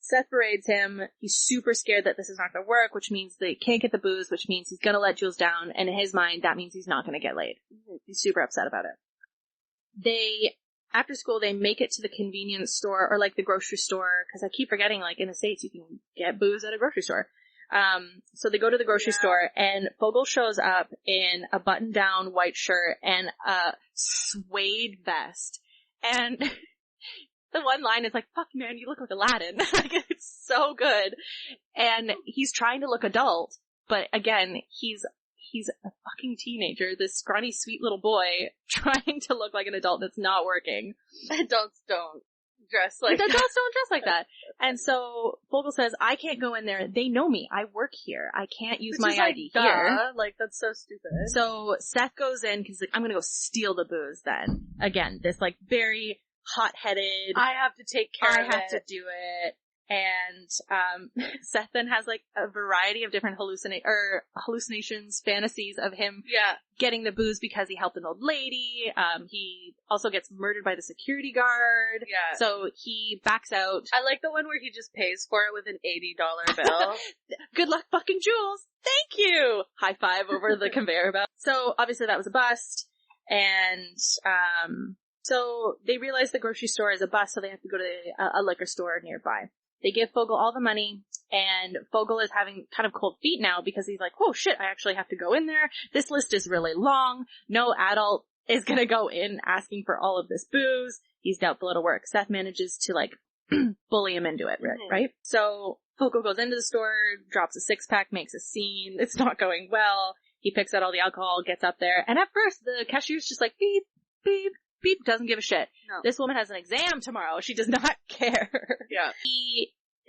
Seth berates him. He's super scared that this is not gonna work, which means they can't get the booze, which means he's gonna let Jules down, and in his mind, that means he's not gonna get laid. He's super upset about it. After school, they make it to the convenience store, or like the grocery store, because I keep forgetting, like, in the States, you can get booze at a grocery store. So they go to the grocery store, and Fogel shows up in a button-down white shirt and a suede vest. And the one line is like, fuck man, you look like Aladdin. Like, it's so good. And he's trying to look adult, but again, he's a fucking teenager, this scrawny, sweet little boy trying to look like an adult that's not working. Adults don't dress like that. Adults don't dress like that. And so Fogel says, I can't go in there. They know me. I work here. I can't use my ID here. Like, that's so stupid. So Seth goes in because he's like, I'm gonna go steal the booze then. Again, this like very hot-headed. I have to take care of it. I have to do it. And Seth then has like a variety of different hallucinations, fantasies of him getting the booze because he helped an old lady. He also gets murdered by the security guard. Yeah. So he backs out. I like the one where he just pays for it with an $80 bill. Good luck fucking Jules. Thank you. High five over the conveyor belt. So obviously that was a bust. And so they realize the grocery store is a bust, so they have to go to a liquor store nearby. They give Fogel all the money, and Fogel is having kind of cold feet now because he's like, oh shit, I actually have to go in there. This list is really long. No adult is gonna go in asking for all of this booze. He's doubtful it'll work. Seth manages to like, bully him into it, right? So Fogel goes into the store, drops a 6-pack, makes a scene. It's not going well. He picks out all the alcohol, gets up there, and at first the cashier's just like, beep, beep, beep, doesn't give a shit. No. This woman has an exam tomorrow. She does not care. Yeah.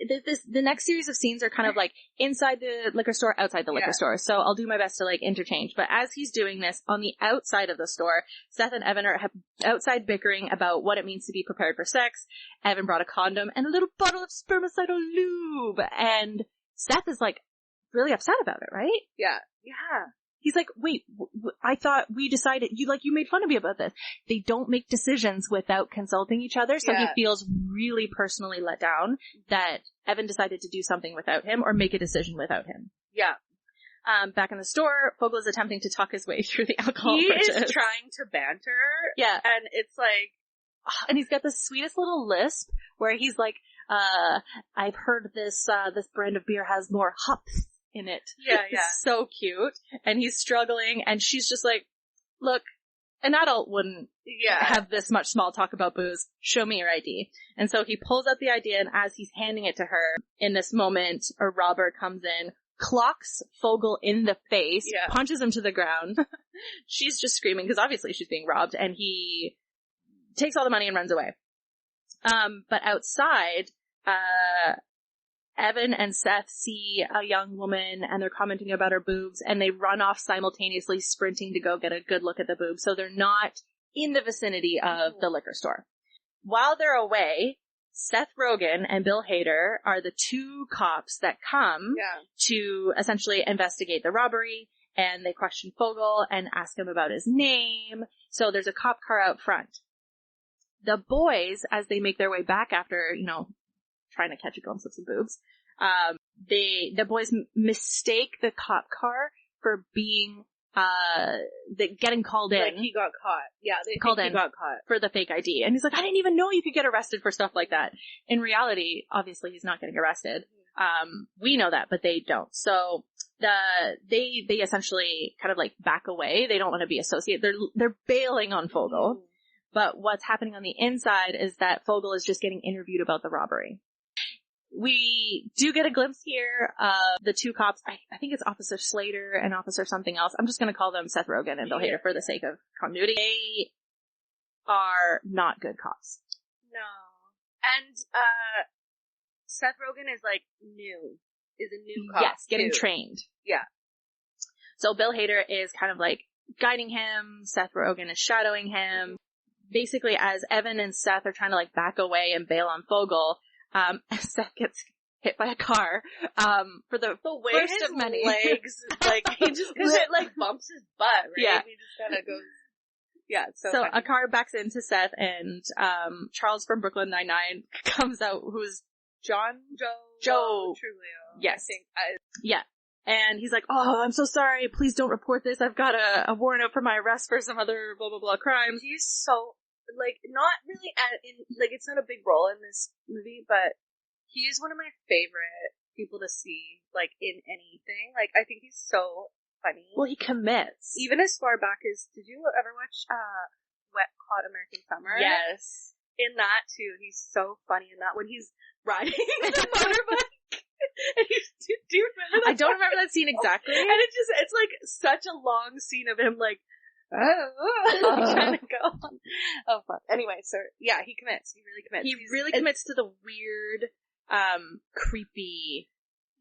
The next series of scenes are kind of like inside the liquor store, outside the liquor store. So I'll do my best to like interchange. But as he's doing this, on the outside of the store, Seth and Evan are outside bickering about what it means to be prepared for sex. Evan brought a condom and a little bottle of spermicidal lube. And Seth is like really upset about it, right? Yeah. Yeah. He's like, wait, I thought we decided, you made fun of me about this. They don't make decisions without consulting each other, so he feels really personally let down that Evan decided to do something without him or make a decision without him. Yeah. Back in the store, Fogel is attempting to talk his way through the alcohol purchase. He is trying to banter. Yeah. And it's like, and he's got the sweetest little lisp where he's like, I've heard this brand of beer has more hops in it. Yeah. It's so cute. And he's struggling, and she's just like, look, an adult wouldn't have this much small talk about booze. Show me your ID. And so he pulls out the ID, and as he's handing it to her, in this moment, a robber comes in, clocks Fogel in the face, punches him to the ground. She's just screaming, because obviously she's being robbed, and he takes all the money and runs away. But outside, Evan and Seth see a young woman, and they're commenting about her boobs, and they run off simultaneously, sprinting to go get a good look at the boobs, so they're not in the vicinity of the liquor store. While they're away, Seth Rogan and Bill Hader are the two cops that come to essentially investigate the robbery, and they question Fogel and ask him about his name. So there's a cop car out front. The boys, as they make their way back after, trying to catch a glimpse of some boobs, the boys mistake the cop car for being getting called in. Like he got caught. Yeah, they called think in he got caught. for the fake ID. And he's like, I didn't even know you could get arrested for stuff like that. In reality, obviously he's not getting arrested. We know that, but they don't. So they essentially kind of like back away. They don't want to be associated. They're bailing on Fogel. But what's happening on the inside is that Fogel is just getting interviewed about the robbery. We do get a glimpse here of the two cops. I think it's Officer Slater and Officer something else. I'm just going to call them Seth Rogan and Bill Hader for the sake of continuity. They are not good cops. No. And, Seth Rogan is like is a new cop. Yes, getting trained. Yeah. So Bill Hader is kind of like guiding him. Seth Rogan is shadowing him. Basically, as Evan and Seth are trying to like back away and bail on Fogel, Seth gets hit by a car, for the first of many. Legs, like, he just, cause it like bumps his butt, right? Yeah. He just kind of goes, yeah, it's so So funny. a car backs into Seth, and, Charles from Brooklyn Nine-Nine comes out, who's Joe Trulio. Trulio. Yes. I think. Yeah. And he's like, oh, I'm so sorry, please don't report this, I've got a warrant out for my arrest for some other blah blah blah crimes. He's so, like, not really, it's not a big role in this movie, but he is one of my favorite people to see, like, in anything. Like, I think he's so funny. Well, he commits. Even as far back as, did you ever watch, Wet Hot American Summer? Yes. In that, too, he's so funny in that, when he's riding the motorbike. And do you remember that? I don't remember that scene exactly. And it's like such a long scene of him, like, trying to go on. Oh, fuck. Anyway, so, yeah, he commits. He really commits. He really commits to the weird, creepy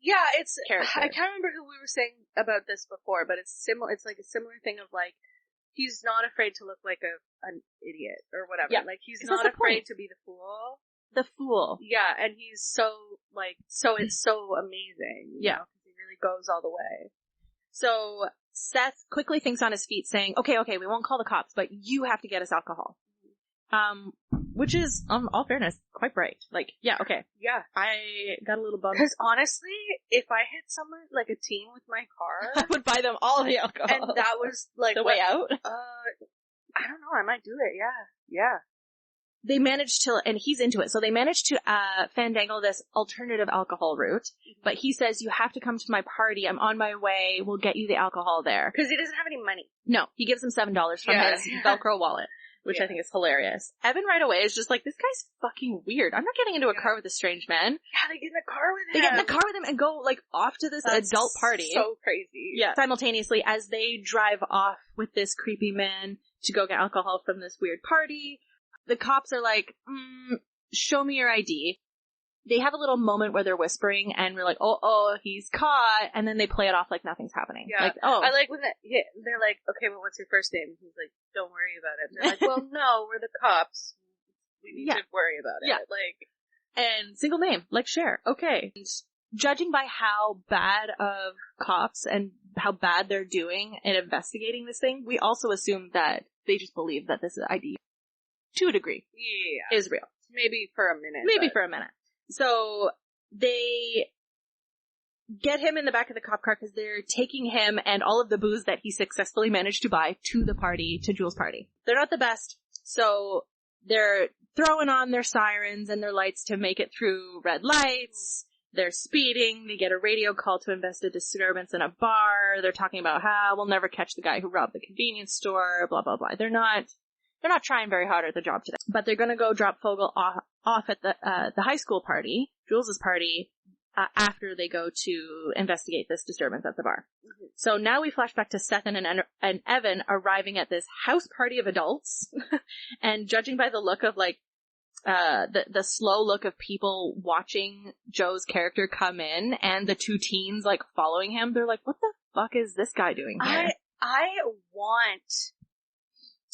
Yeah, it's, character. I can't remember who we were saying about this before, but it's like a similar thing of like, he's not afraid to look like an idiot or whatever. Yeah. Like, he's Because not that's the afraid point. to be the fool. The fool. Yeah, and he's so, like, so it's so amazing. Yeah. Because he really goes all the way. So Seth quickly thinks on his feet saying, okay, we won't call the cops, but you have to get us alcohol. Which is, all fairness, quite bright. Like, yeah, okay. Yeah. I got a little bummed. Because honestly, if I hit someone, like a teen with my car, I would buy them all the alcohol. and that was like the way out. I don't know, I might do it, yeah. They managed to, and he's into it, so they managed to fandangle this alternative alcohol route, but he says, you have to come to my party, I'm on my way, we'll get you the alcohol there. Because he doesn't have any money. No, he gives him $7 from his Velcro wallet, which I think is hilarious. Evan right away is just like, this guy's fucking weird. I'm not getting into a car with a strange man. Yeah, they get in the car with him. They get in the car with him and go, like, off to this adult party. So crazy. Yeah. Simultaneously, as they drive off with this creepy man to go get alcohol from this weird party, the cops are like, show me your ID. They have a little moment where they're whispering, and we're like, oh, he's caught, and then they play it off like nothing's happening. Yeah. Like, oh. I like when they're like, okay, well, what's your first name? He's like, don't worry about it. And they're like, well, no, we're the cops. We need to worry about it. Yeah. Like, and single name, like Cher. Okay. And judging by how bad of cops and how bad they're doing in investigating this thing, we also assume that they just believe that this ID, to a degree, is real. Maybe for a minute. For a minute. So they get him in the back of the cop car because they're taking him and all of the booze that he successfully managed to buy to the party, to Jules' party. They're not the best, so they're throwing on their sirens and their lights to make it through red lights. They're speeding. They get a radio call to invest a disturbance in a bar. They're talking about how we'll never catch the guy who robbed the convenience store, blah, blah, blah. They're not they're not trying very hard at the job today. But they're gonna go drop Fogel off at the high school party, Jules's party, after they go to investigate this disturbance at the bar. Mm-hmm. So now we flash back to Seth and Evan arriving at this house party of adults, and judging by the look of like, the slow look of people watching Joe's character come in and the two teens like following him, they're like, what the fuck is this guy doing here? I want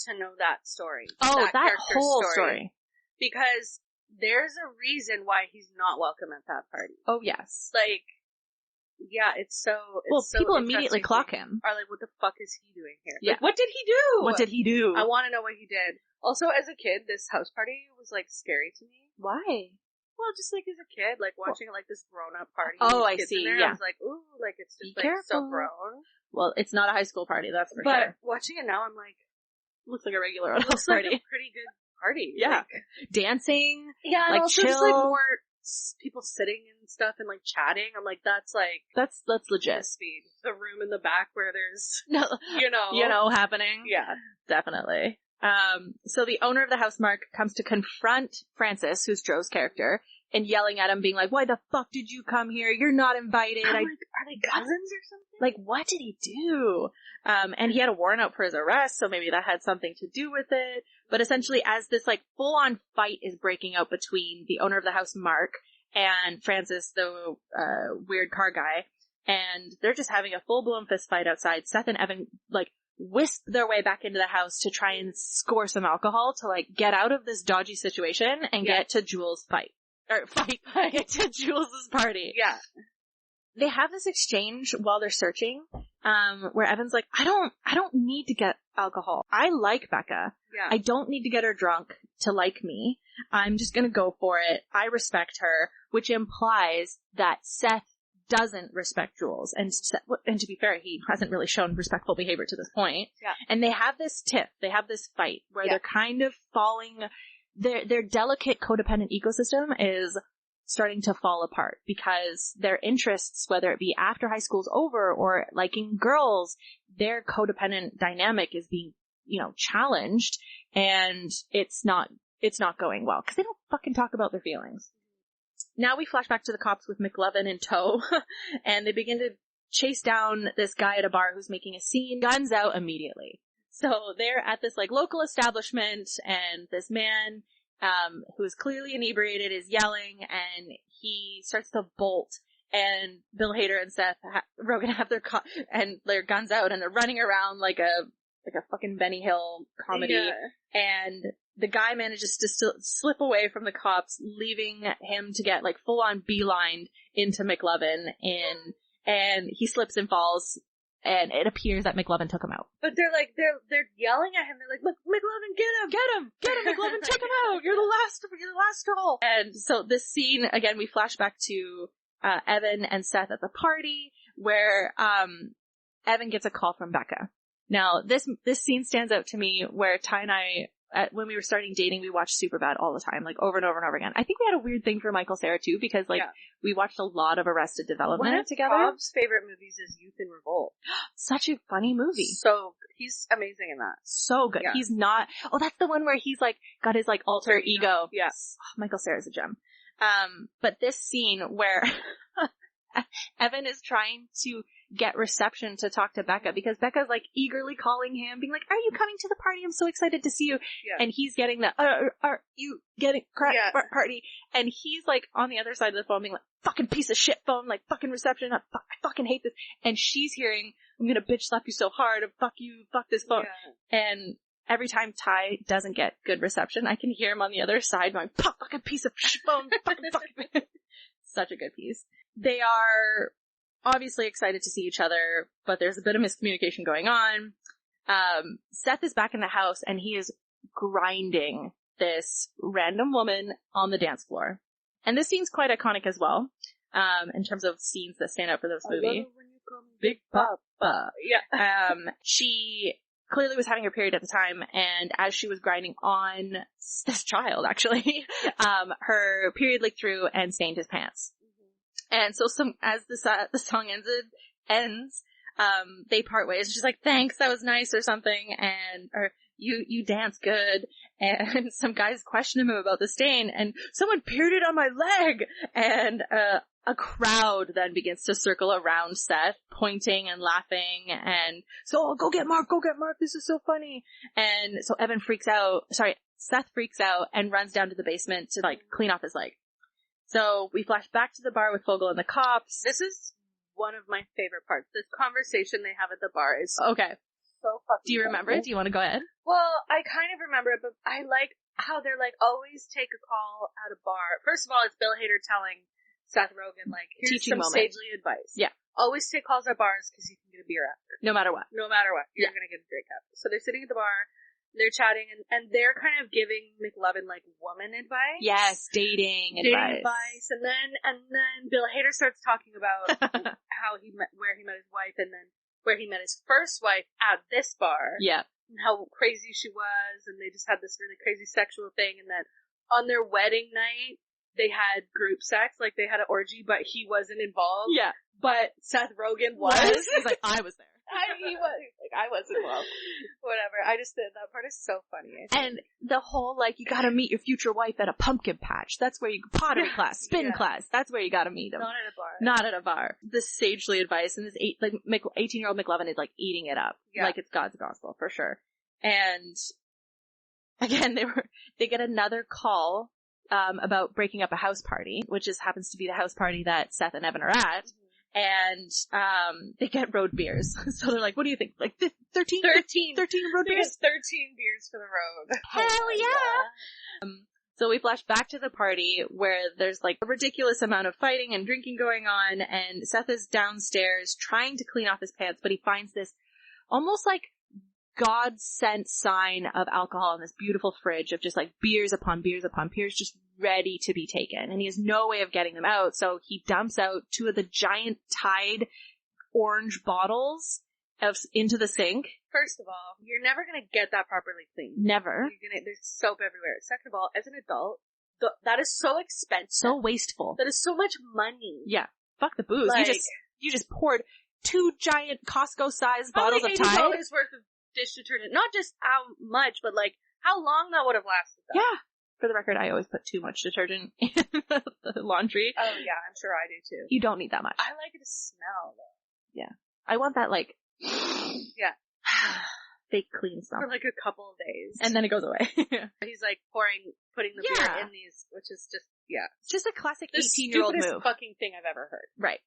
to know that story. Oh, that whole story. Because there's a reason why he's not welcome at that party. Oh, yes. Like, yeah, it's so people immediately clock him. Are like, what the fuck is he doing here? Yeah. Like, what did he do? What did he do? I want to know what he did. Also, as a kid, this house party was, like, scary to me. Why? Well, just, like, as a kid, like, watching, like, this grown-up party. Oh, I see, there, yeah. I was like, ooh, like, it's just, Be like, careful. so grown. Well, it's not a high school party, that's for sure. But watching it now, I'm like, looks like a regular it looks party. Like a pretty good party. Yeah. Like, dancing. Yeah, and like, also chill. just, like, more people sitting and stuff and, like, chatting. I'm like, that's legit. Speed. The room in the back where there's, No, you know, happening. Yeah. Definitely. So the owner of the house, Mark, comes to confront Francis, who's Joe's character, and yelling at him, being like, why the fuck did you come here? You're not invited. I'm like, are they cousins or something? Like, what did he do? And he had a warrant out for his arrest, so maybe that had something to do with it. But essentially, as this, like, full-on fight is breaking out between the owner of the house, Mark, and Francis, the weird car guy, and they're just having a full-blown fist fight outside. Seth and Evan, like, wisp their way back into the house to try and score some alcohol to, like, get out of this dodgy situation and get to Jules' get to Jules' party. Yeah. They have this exchange while they're searching, where Evan's like, I don't need to get alcohol. I like Becca. Yeah. I don't need to get her drunk to like me. I'm just gonna go for it. I respect her, which implies that Seth doesn't respect Jules. And to be fair, he hasn't really shown respectful behavior to this point. Yeah. And they have this tiff, they have this fight where they're kind of falling, their delicate codependent ecosystem is starting to fall apart because their interests, whether it be after high school's over or liking girls, their codependent dynamic is being, challenged, and it's not going well because they don't fucking talk about their feelings. Now we flash back to the cops with McLovin in tow, and they begin to chase down this guy at a bar who's making a scene, guns out immediately. So they're at this, like, local establishment, and this man, who is clearly inebriated, is yelling, and he starts to bolt, and Bill Hader and Seth Rogan have their guns out, and they're running around like a fucking Benny Hill comedy, and the guy manages to still slip away from the cops, leaving him to get, like, full-on beelined into McLovin, and he slips and falls, and it appears that McLovin took him out. But they're yelling at him. They're like, "Look, McLovin, get him, McLovin, take him out. You're the last straw." And so this scene, again, we flash back to Evan and Seth at the party, where Evan gets a call from Becca. Now, this scene stands out to me, where Ty and I, when we were starting dating, we watched Superbad all the time, like, over and over and over again. I think we had a weird thing for Michael Cera, too, because, like, we watched a lot of Arrested Development together. One of Bob's favorite movies is Youth in Revolt. Such a funny movie. So, he's amazing in that. So good. Yeah. He's not, that's the one where he's, like, got his, like, alter ego. Yes. Oh, Michael Cera's a gem. But this scene where Evan is trying to get reception to talk to Becca, because Becca's, like, eagerly calling him, being like, are you coming to the party? I'm so excited to see you. Yeah. And he's getting the, are you getting party? And he's, like, on the other side of the phone being like, fucking piece of shit phone, like, fucking reception, I fucking hate this. And she's hearing, I'm gonna bitch slap you so hard, fuck you, fuck this phone. Yeah. And every time Ty doesn't get good reception, I can hear him on the other side going, fucking piece of shit phone, fucking. Such a good piece. They are obviously excited to see each other, but there's a bit of miscommunication going on. Seth is back in the house, and he is grinding this random woman on the dance floor. And this scene's quite iconic as well, in terms of scenes that stand out for this movie. I love it when you call me Big Papa. Yeah. She clearly was having her period at the time, and as she was grinding on this child, actually, her period leaked through and stained his pants. And so as the song ends, they part ways. She's like, thanks, that was nice, or something, you dance good. And some guys question him about the stain, and someone peered it on my leg. And a crowd then begins to circle around Seth, pointing and laughing, and so, oh, go get Mark, this is so funny. And so Seth freaks out and runs down to the basement to, like, clean off his leg. So we flash back to the bar with Fogel and the cops. This is one of my favorite parts. This conversation they have at the bar is Okay. so fucking Do you remember it? Do you want to go ahead? Well, I kind of remember it, but I like how they're like, always take a call at a bar. First of all, it's Bill Hader telling Seth Rogen, like, here's Teaching some moment. sagely advice. Yeah. Always take calls at bars because you can get a beer after. No matter what. No matter what. You're going to get a drink after. So they're sitting at the bar, they're chatting, and they're kind of giving McLovin, like, woman advice. Yes, dating advice. And then Bill Hader starts talking about how where he met his wife, and then where he met his first wife at this bar. Yeah. And how crazy she was, and they just had this really crazy sexual thing, and then on their wedding night, they had group sex, like they had an orgy, but he wasn't involved. Yeah. But Seth Rogen was. He's like, I was there. He was. Like, I was involved. Whatever. I just did. That part is so funny. And the whole, like, you gotta meet your future wife at a pumpkin patch. That's where you, pottery class, spin class. That's where you gotta meet him. Not at a bar. Not at a bar. This sagely advice, and this 18-year-old McLovin is, like, eating it up. Yeah. Like it's God's gospel, for sure. And again, they get another call, about breaking up a house party, which happens to be the house party that Seth and Evan are at. And, they get road beers. So they're like, what do you think? Like 13 road beers? 13 beers for the road. Hell yeah! So we flash back to the party where there's, like, a ridiculous amount of fighting and drinking going on, and Seth is downstairs trying to clean off his pants, but he finds this almost like God-sent sign of alcohol in this beautiful fridge of just, like, beers upon beers upon beers just ready to be taken. And he has no way of getting them out, so he dumps out 2 of the giant Tide orange bottles into the sink. First of all, you're never gonna get that properly cleaned. Never. There's soap everywhere. Second of all, as an adult, that is so expensive. So wasteful. That is so much money. Yeah. Fuck the booze. Like, you just poured 2 giant Costco-sized bottles of Tide. $80 worth of dish detergent. Not just how much, but, like, how long that would have lasted. Though. Yeah. For the record, I always put too much detergent in the laundry. Oh yeah, I'm sure I do too. You don't need that much. I like it to smell though. Yeah. I want that, like, yeah, fake clean stuff. for like a couple of days. And then it goes away. He's like putting the beer in these, which is just, It's just a classic the 18-year-old move. stupidest fucking thing I've ever heard. Right.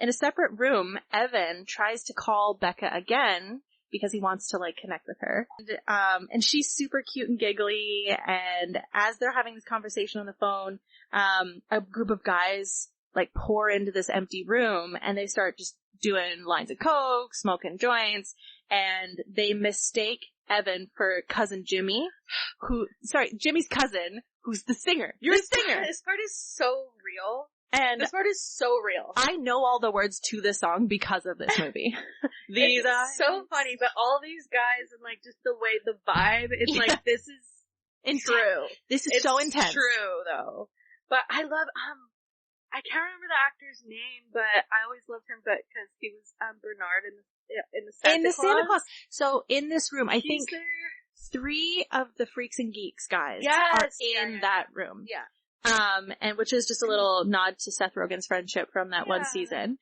In a separate room, Evan tries to call Becca again because he wants to, like, connect with her. And she's super cute and giggly, and as they're having this conversation on the phone, a group of guys, like, pour into this empty room, and they start just doing lines of coke, smoking joints, and they mistake Evan for cousin Jimmy, Jimmy's cousin, who's the singer. You're a singer! This part is so real. And this part is so real. I know all the words to this song because of this movie. These are so funny, but all these guys and, like, just the way, the vibe, it's like, this is true. This is so intense. It's true, though. But I love, I can't remember the actor's name, but I always loved him, because he was, Bernard in the Santa Claus. So in this room, I think there. 3 of the Freaks and Geeks guys Yes, are in that room. Yeah. And which is just a little nod to Seth Rogen's friendship from that one season.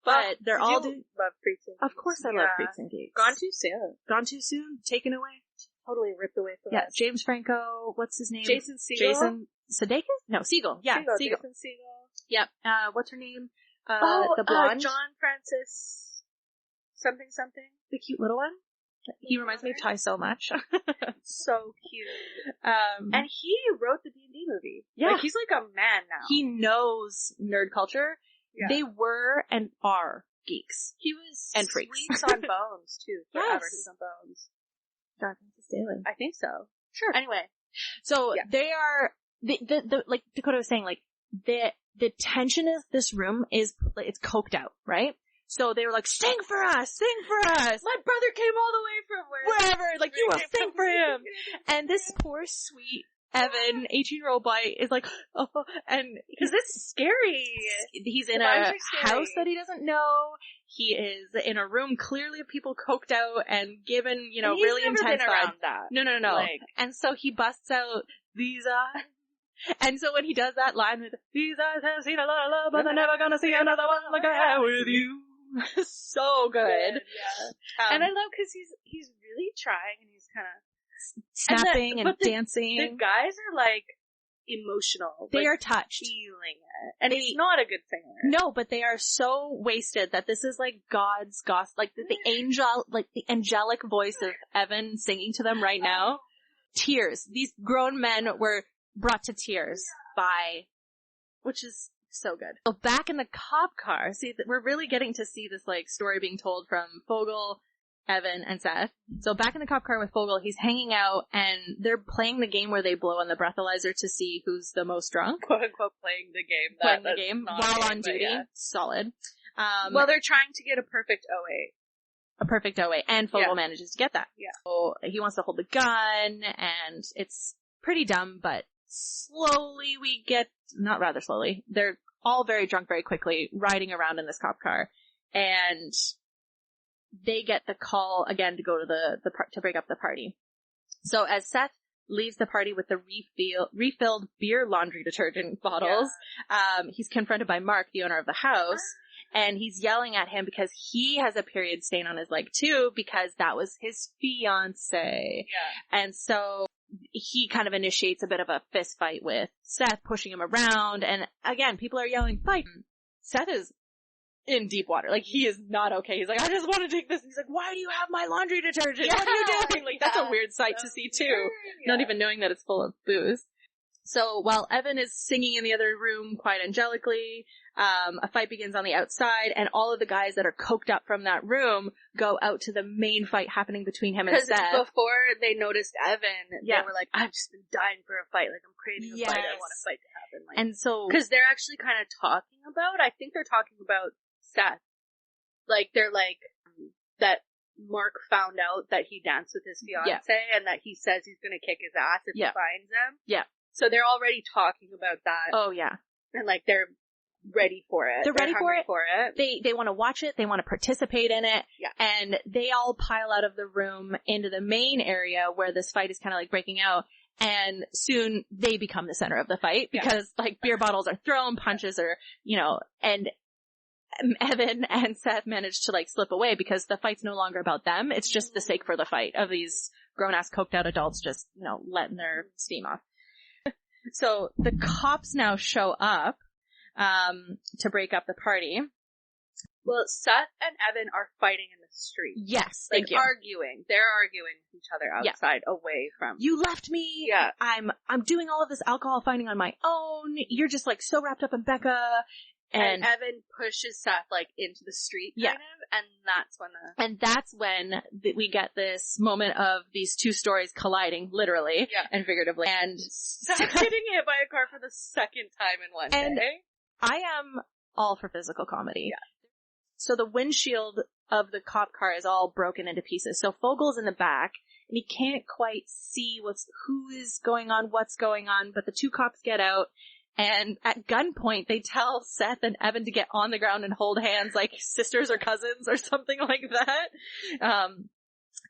But they're all love Freaks and Geeks. Of course I love Freaks and Geeks. Gone too soon. Gone too soon? Taken away? Totally ripped away from us. James Franco, what's his name? Jason Segel? Jason Sudeikis? No, Segel. Yeah, Segel. Jason Segel. Yep. What's her name? The blonde? John Francis something. The cute little one? He reminds me of Ty so much. So cute. And he wrote the D&D movie. Yeah. Like, he's like a man now. He knows nerd culture. Yeah. They were and are geeks. He was and freaks. Sweets on Bones, too. Forever. Yes. He's on Bones. John Francis Daley. I think so. Sure. Anyway. So, they are, the like Dakota was saying, like, the tension of this room is, it's coked out, right? So they were like, sing for us! My brother came all the way from wherever, like, you will sing for him! And this poor, sweet Evan, 18-year-old boy, is like, oh, and because it's scary. He's in a house that he doesn't know. He is in a room clearly of people coked out and given, you know, and he's really never intense been around vibes. that. No. Like, And so he busts out, these eyes. And so when he does that line with, these eyes have seen a lot of love, but they're never gonna see another one like I have with you. So good. Yeah. And I love because he's really trying and he's kind of snapping and dancing. The guys are like emotional. They like, are touched. Feeling it. And he's not a good singer. No, but they are so wasted that this is like God's gospel, like the angelic voice of Evan singing to them right now. Tears. These grown men were brought to tears by, which is so good. So back in the cop car, see, we're really getting to see this like story being told from Fogel, Evan, and Seth. So back in the cop car with Fogel, he's hanging out and they're playing the game where they blow on the breathalyzer to see who's the most drunk. Quote unquote playing the game. Playing the game while on duty. Yeah. Solid. Well, they're trying to get a perfect 08. A perfect 08. And Fogel manages to get that. Yeah. So he wants to hold the gun and it's pretty dumb, but slowly we get, not rather slowly, they're all very drunk very quickly, riding around in this cop car, and they get the call again to go to to break up the party. So as Seth leaves the party with the refilled beer laundry detergent bottles, he's confronted by Mark, the owner of the house, and he's yelling at him because he has a period stain on his leg too, because that was his fiancée. Yeah. And so he kind of initiates a bit of a fist fight with Seth, pushing him around, and again, people are yelling, fight! Seth is in deep water. Like, he is not okay. He's like, I just want to take this. He's like, why do you have my laundry detergent? What are you doing? Like, that's a weird sight to see too. Not even knowing that it's full of booze. So while Evan is singing in the other room quite angelically, a fight begins on the outside, and all of the guys that are coked up from that room go out to the main fight happening between him and Seth. Because before they noticed Evan, they were like, I've just been dying for a fight. Like, I'm craving a fight. I want a fight to happen. Like, and so, because they're actually kind of talking about, I think they're talking about Seth. Like, they're like, that Mark found out that he danced with his fiancée, and that he says he's gonna kick his ass if he finds him. Yeah. So they're already talking about that. Oh, yeah. And like, they're ready for it. They're ready for it. They want to watch it. They want to participate in it. Yeah. And they all pile out of the room into the main area where this fight is kind of like breaking out. And soon they become the center of the fight because like beer bottles are thrown, punches are, you know, and Evan and Seth manage to like slip away because the fight's no longer about them. It's just the sake for the fight of these grown ass coked out adults just, you know, letting their steam off. So the cops now show up to break up the party. Well, Seth and Evan are fighting in the street. Yes, like thank you. arguing. They're arguing with each other outside, away from. You left me. Yeah. I'm doing all of this alcohol finding on my own. You're just like so wrapped up in Becca. And Evan pushes Seth like into the street, kind of, and that's when we get this moment of these two stories colliding, literally and figuratively. And Seth getting hit by a car for the second time in one day. I am all for physical comedy. Yeah. So the windshield of the cop car is all broken into pieces. So Fogel's in the back, and he can't quite see who is going on, what's going on. But the two cops get out. And at gunpoint, they tell Seth and Evan to get on the ground and hold hands like sisters or cousins or something like that.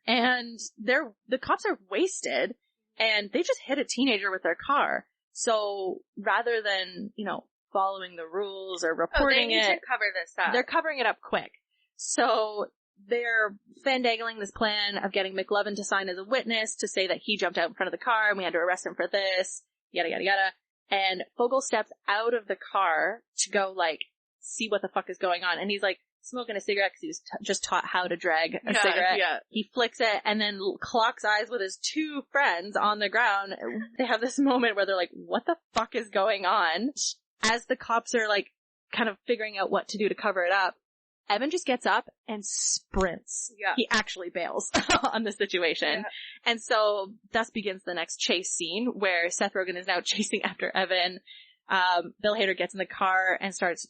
And the cops are wasted and they just hit a teenager with their car. So rather than, you know, following the rules or reporting they need to cover this up. They're covering it up quick. So they're fandangling this plan of getting McLovin to sign as a witness to say that he jumped out in front of the car and we had to arrest him for this, yada, yada, yada. And Fogel steps out of the car to go, like, see what the fuck is going on. And he's, like, smoking a cigarette because he was just taught how to drag a cigarette. Yeah. He flicks it and then clocks eyes with his two friends on the ground. They have this moment where they're like, what the fuck is going on? As the cops are, like, kind of figuring out what to do to cover it up, Evan just gets up and sprints. Yeah. He actually bails on the situation. Yeah. And so thus begins the next chase scene where Seth Rogen is now chasing after Evan. Bill Hader gets in the car and starts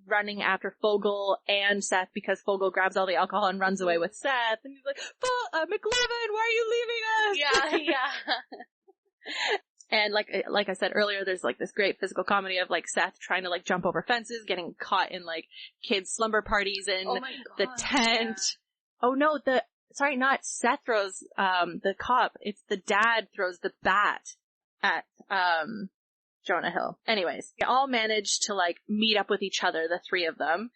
running after Fogel and Seth because Fogel grabs all the alcohol and runs away with Seth. And he's like, McLovin, why are you leaving us? Yeah. And like I said earlier, there's like this great physical comedy of like Seth trying to like jump over fences, getting caught in like kids' slumber parties in the tent. Yeah. Oh no, not Seth throws the cop. It's the dad throws the bat at Jonah Hill. Anyways, they all manage to like meet up with each other, the three of them.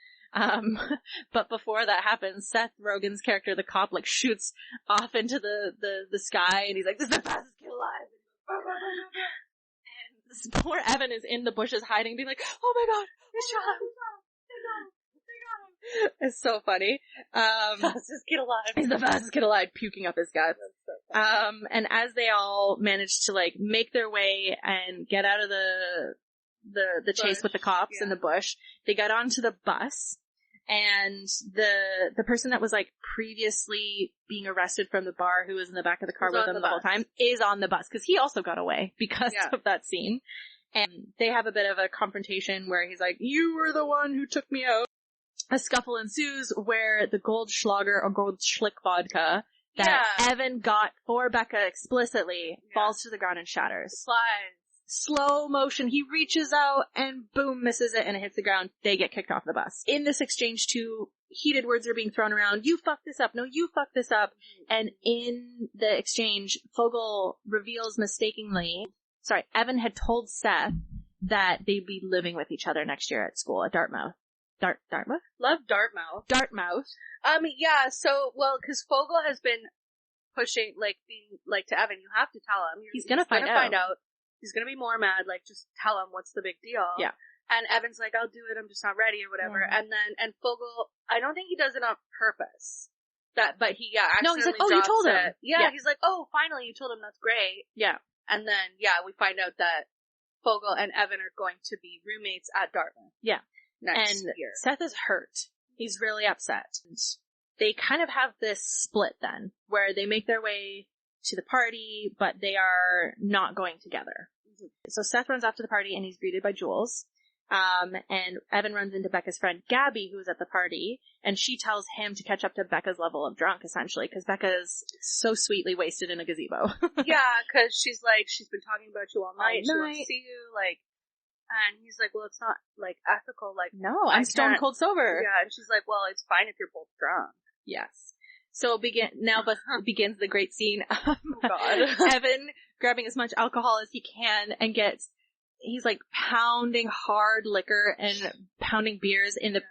But before that happens, Seth Rogen's character, the cop, like shoots off into the sky, and he's like, "This is the fastest kid alive." And this poor Evan is in the bushes hiding, being like, "Oh my god, we shot him. They got him. It's so funny. Fastest kid alive. He's the fastest kid alive, puking up his guts. So and as they all manage to like make their way and get out of the chase with the cops in the bush, they got onto the bus, and the person that was like previously being arrested from the bar, who was in the back of the car with them the whole time, is on the bus because he also got away because of that scene. And they have a bit of a confrontation where he's like, "You were the one who took me out." A scuffle ensues where the Goldschlager or Goldschlick vodka that Evan got for Becca explicitly falls to the ground and shatters. Slides. Slow motion. He reaches out and boom, misses it and it hits the ground. They get kicked off the bus. In this exchange too, heated words are being thrown around. "You fucked this up. No, you fucked this up." And in the exchange, Fogel reveals mistakenly, Evan had told Seth that they'd be living with each other next year at school at Dartmouth. Dartmouth? Love Dartmouth. Dartmouth. Yeah, so, well, cause Fogel has been pushing, like, being, like, to Evan, you have to tell him. He's gonna find out. He's gonna be more mad, like, just tell him what's the big deal. Yeah. And Evan's like, "I'll do it, I'm just not ready," or whatever. Mm-hmm. And Fogel, I don't think he does it on purpose. But he, accidentally No, he's like, "Oh, you told him." Yeah, he's like, "Oh, finally, you told him, that's great." Yeah. And then, we find out that Fogel and Evan are going to be roommates at Dartmouth. Yeah. Next year. Seth is hurt. He's really upset. They kind of have this split then, where they make their way to the party, but they are not going together. Mm-hmm. So Seth runs off to the party and he's greeted by Jules. And Evan runs into Becca's friend Gabby, who's at the party, and she tells him to catch up to Becca's level of drunk, essentially, because Becca's so sweetly wasted in a gazebo. Yeah, because she's been talking about you all night. She wants to see you, like, and he's like, "Well, it's not, like, ethical, like, no, I'm stone cold sober." Yeah, and she's like, "Well, it's fine if you're both drunk." Yes. So begins the great scene of Evan grabbing as much alcohol as he can and he's like pounding hard liquor and pounding beers in the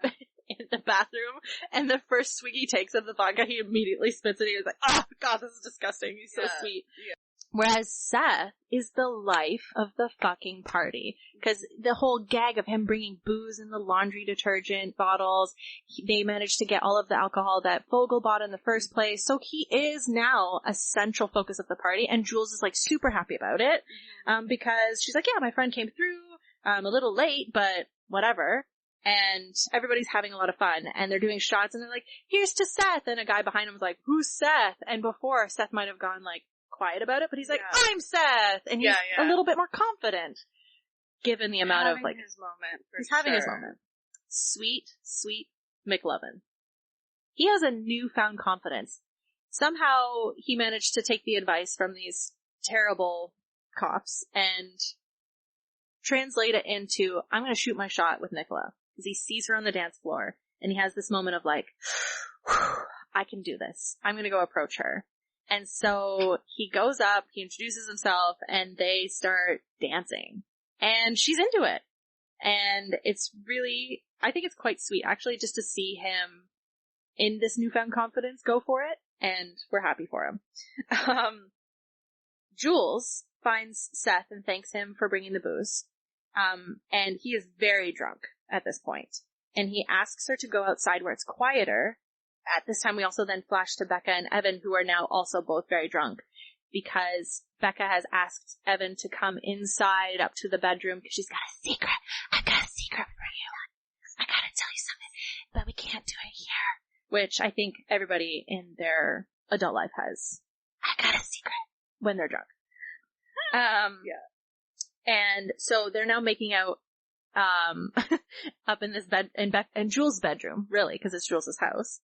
bathroom, and the first swig he takes of the vodka, he immediately spits it. He's like, "Oh god, this is disgusting." He's so sweet. Yeah. Whereas Seth is the life of the fucking party. Because the whole gag of him bringing booze in the laundry detergent bottles, they managed to get all of the alcohol that Fogel bought in the first place. So he is now a central focus of the party, and Jules is like super happy about it. Because she's like, "Yeah, my friend came through, a little late, but whatever." And everybody's having a lot of fun, and they're doing shots, and they're like, "Here's to Seth," and a guy behind him was like, "Who's Seth?" And before, Seth might have gone like quiet about it, but he's like, "I'm Seth," and he's a little bit more confident, given the amount of like his moment. He's having his moment. Sweet McLovin. He has a newfound confidence. Somehow he managed to take the advice from these terrible cops and translate it into, "I'm going to shoot my shot with Nicola," because he sees her on the dance floor and he has this moment of like, "I can do this. I'm going to go approach her." And so he goes up, he introduces himself, and they start dancing. And she's into it. And it's really, I think it's quite sweet, actually, just to see him in this newfound confidence go for it. And we're happy for him. Jules finds Seth and thanks him for bringing the booze. And he is very drunk at this point. And he asks her to go outside where it's quieter. At this time, we also then flash to Becca and Evan, who are now also both very drunk, because Becca has asked Evan to come inside up to the bedroom because she's got a secret. "I've got a secret for you. I gotta tell you something, but we can't do it here." Which I think everybody in their adult life has. "I got a secret," when they're drunk. And so they're now making out up in this bed, in Jules' bedroom, really, because it's Jules' house.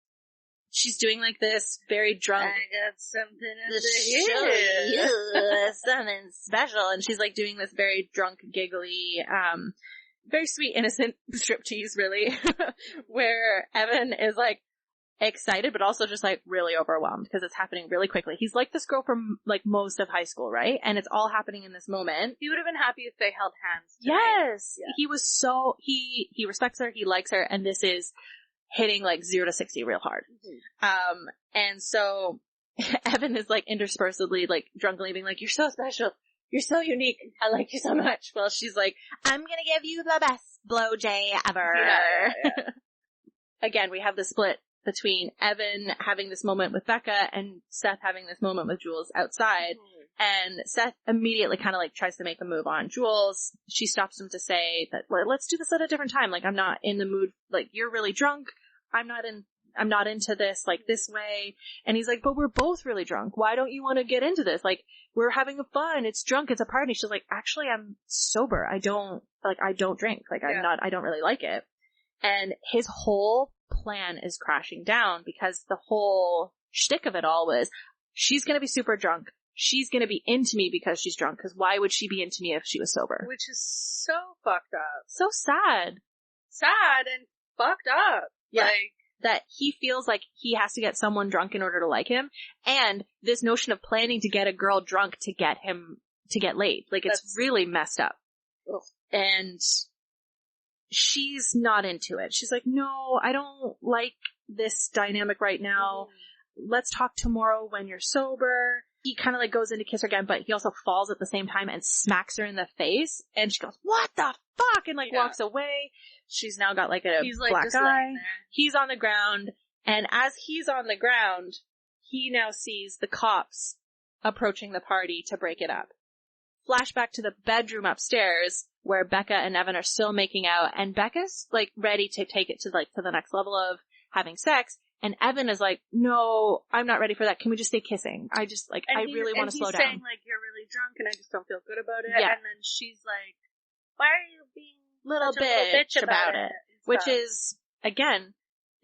she's doing like this very drunk. I got something To to show hear. you something special. And she's like doing this very drunk, giggly, very sweet, innocent striptease, really, where Evan is like excited, but also just like really overwhelmed because it's happening really quickly. He's like this girl from like most of high school, right? And it's all happening in this moment. He would have been happy if they held hands tonight. Yes! Yeah. He was so, he respects her, he likes her, and this is hitting like 0 to 60 real hard. Mm-hmm. And so Evan is like interspersedly like drunkenly being like, you're so special. You're so unique. I like you so much. Well, she's like, I'm gonna give you the best blowjay ever. Yeah. Again, we have the split between Evan having this moment with Becca and Seth having this moment with Jules outside. And Seth immediately kind of like tries to make a move on Jules. She stops him to say that, well, let's do this at a different time. Like, I'm not in the mood. Like, you're really drunk. I'm not into this, like, this way. And he's like, but we're both really drunk. Why don't you want to get into this? Like, we're having fun. It's drunk. It's a party. She's like, actually, I'm sober. I don't drink. Like, I don't really like it. And his whole plan is crashing down because the whole shtick of it all was, she's gonna be super drunk. She's gonna be into me because she's drunk, because why would she be into me if she was sober? Which is so fucked up. So sad. Sad and fucked up. Yeah. Like, that he feels like he has to get someone drunk in order to like him, and this notion of planning to get a girl drunk to get him to get laid. Like, it's really messed up. Ugh. And she's not into it. She's like, no, I don't like this dynamic right now. Let's talk tomorrow when you're sober. He kind of like goes in to kiss her again, but he also falls at the same time and smacks her in the face. And she goes, what the fuck? And like walks away. She's now got like a black eye. He's on the ground. And as he's on the ground, he now sees the cops approaching the party to break it up. Flashback to the bedroom upstairs where Becca and Evan are still making out, and Becca's like ready to take it to the next level of having sex. And Evan is like, no, I'm not ready for that. Can we just stay kissing? I really want to slow down. He's saying like, you're really drunk and I just don't feel good about it. Yeah. And then she's like, why are you being little bitch about it? Which is, again,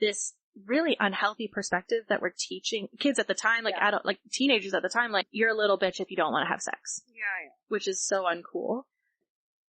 this really unhealthy perspective that we're teaching kids at the time, like adult, like teenagers at the time, like, you're a little bitch if you don't want to have sex. Yeah. Which is so uncool.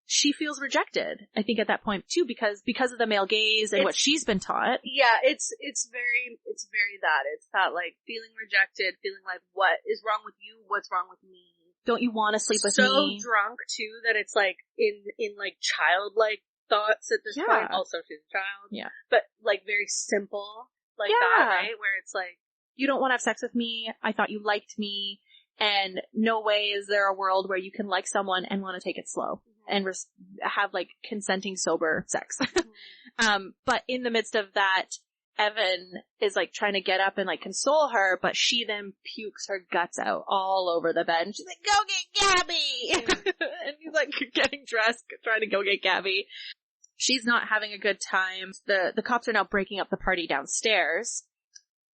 She feels rejected, I think, at that point too, because of the male gaze and what she's been taught. Yeah, it's very that. It's that like feeling rejected, feeling like, what is wrong with you? What's wrong with me? Don't you want to sleep with me? me? So drunk too that it's like in like childlike thoughts at this point. Also, she's a child. Yeah. But like very simple, like that, right? Where it's like, you don't want to have sex with me. I thought you liked me. And no way is there a world where you can like someone and want to take it slow and have like consenting sober sex. But in the midst of that, Evan is like trying to get up and like console her, but she then pukes her guts out all over the bed and she's like, go get Gabby! And he's like getting dressed, trying to go get Gabby. She's not having a good time. The cops are now breaking up the party downstairs.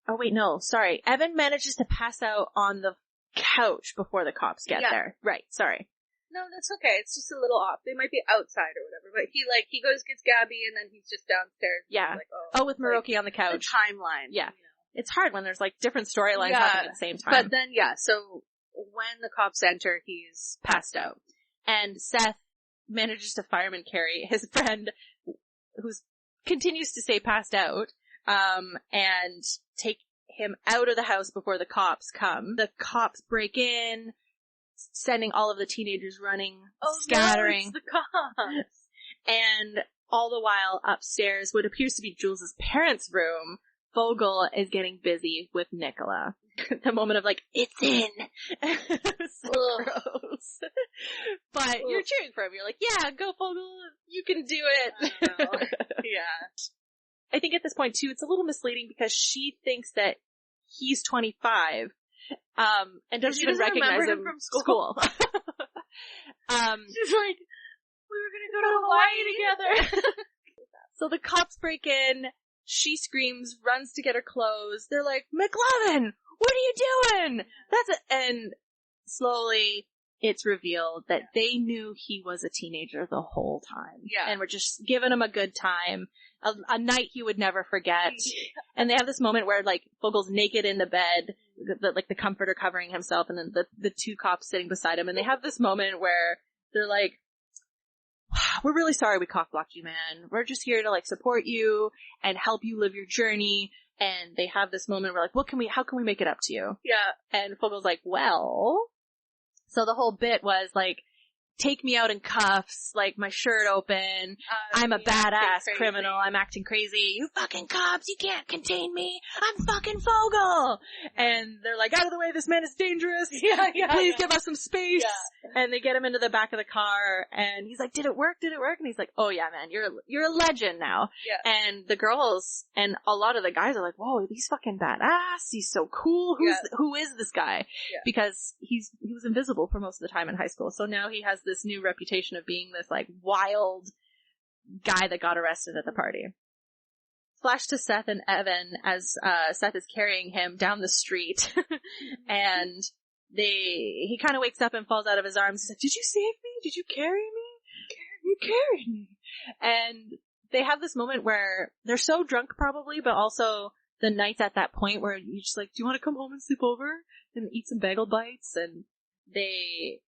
Oh wait, no, sorry. Evan manages to pass out on the couch before the cops get there. Right, sorry. No, that's okay. It's just a little off. They might be outside or whatever, but he goes, gets Gabby, and then he's just downstairs. Yeah. Like, with Maroki on the couch. The timeline. Yeah. You know. It's hard when there's like different storylines happening at the same time. But then, so when the cops enter, he's passed out. And Seth manages to fireman carry his friend, who continues to stay passed out, and take him out of the house before the cops come. The cops break in, sending all of the teenagers running, scattering. No, it's the cops. And all the while upstairs, what appears to be Jules' parents' room, Vogel is getting busy with Nicola. The moment of like, it's in. So gross. But you're cheering for him. You're like, yeah, go Vogel. You can do it. Yeah. I think at this point too, it's a little misleading because she thinks that he's 25, and doesn't even recognize him from school. She's like, we were gonna go to Hawaii together. So the cops break in, she screams, runs to get her clothes. They're like, McLovin, what are you doing? And slowly it's revealed that they knew he was a teenager the whole time. Yeah. And were just giving him a good time. A night he would never forget. And they have this moment where, like, Fogel's naked in the bed, the comforter covering himself, and then the two cops sitting beside him, and they have this moment where they're like, we're really sorry we cock-blocked you, man. We're just here to, like, support you and help you live your journey. And they have this moment where, like, how can we make it up to you? Yeah. And Fogel's like, well, so the whole bit was, like, take me out in cuffs, like, my shirt open, I'm a badass criminal, I'm acting crazy, you fucking cops, you can't contain me, I'm fucking Fogel! And they're like, out of the way, this man is dangerous, please give us some space! Yeah. And they get him into the back of the car, and he's like, did it work? And he's like, oh yeah, man, you're a legend now. Yeah. And the girls, and a lot of the guys are like, whoa, he's fucking badass, he's so cool, who is this guy? Yeah. Because he was invisible for most of the time in high school, so now he has this new reputation of being this, like, wild guy that got arrested at the party. Flash to Seth and Evan as Seth is carrying him down the street, and he kind of wakes up and falls out of his arms. He's like, did you save me? Did you carry me? You carried me. And they have this moment where they're so drunk probably, but also the night's at that point where you're just like, do you want to come home and sleep over and eat some bagel bites? And they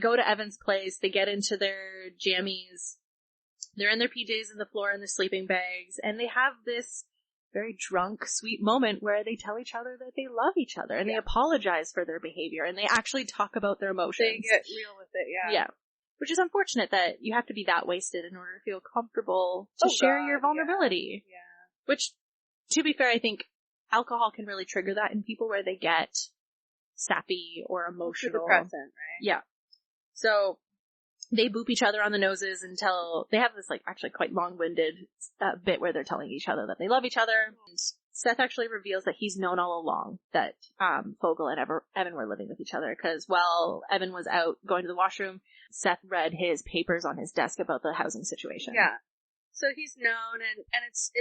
go to Evan's place, they get into their jammies, they're in their PJs on the floor in their sleeping bags, and they have this very drunk, sweet moment where they tell each other that they love each other, and they apologize for their behavior, and they actually talk about their emotions. They get real with it, yeah. Which is unfortunate that you have to be that wasted in order to feel comfortable to share your vulnerability. Yeah. Which, to be fair, I think alcohol can really trigger that in people where they get sappy or emotional. Depressant, right? Yeah. So they boop each other on the noses until they have this, like, actually quite long-winded bit where they're telling each other that they love each other. And Seth actually reveals that he's known all along that Fogel and Evan were living with each other, because while Evan was out going to the washroom, Seth read his papers on his desk about the housing situation. Yeah. So he's known, and it's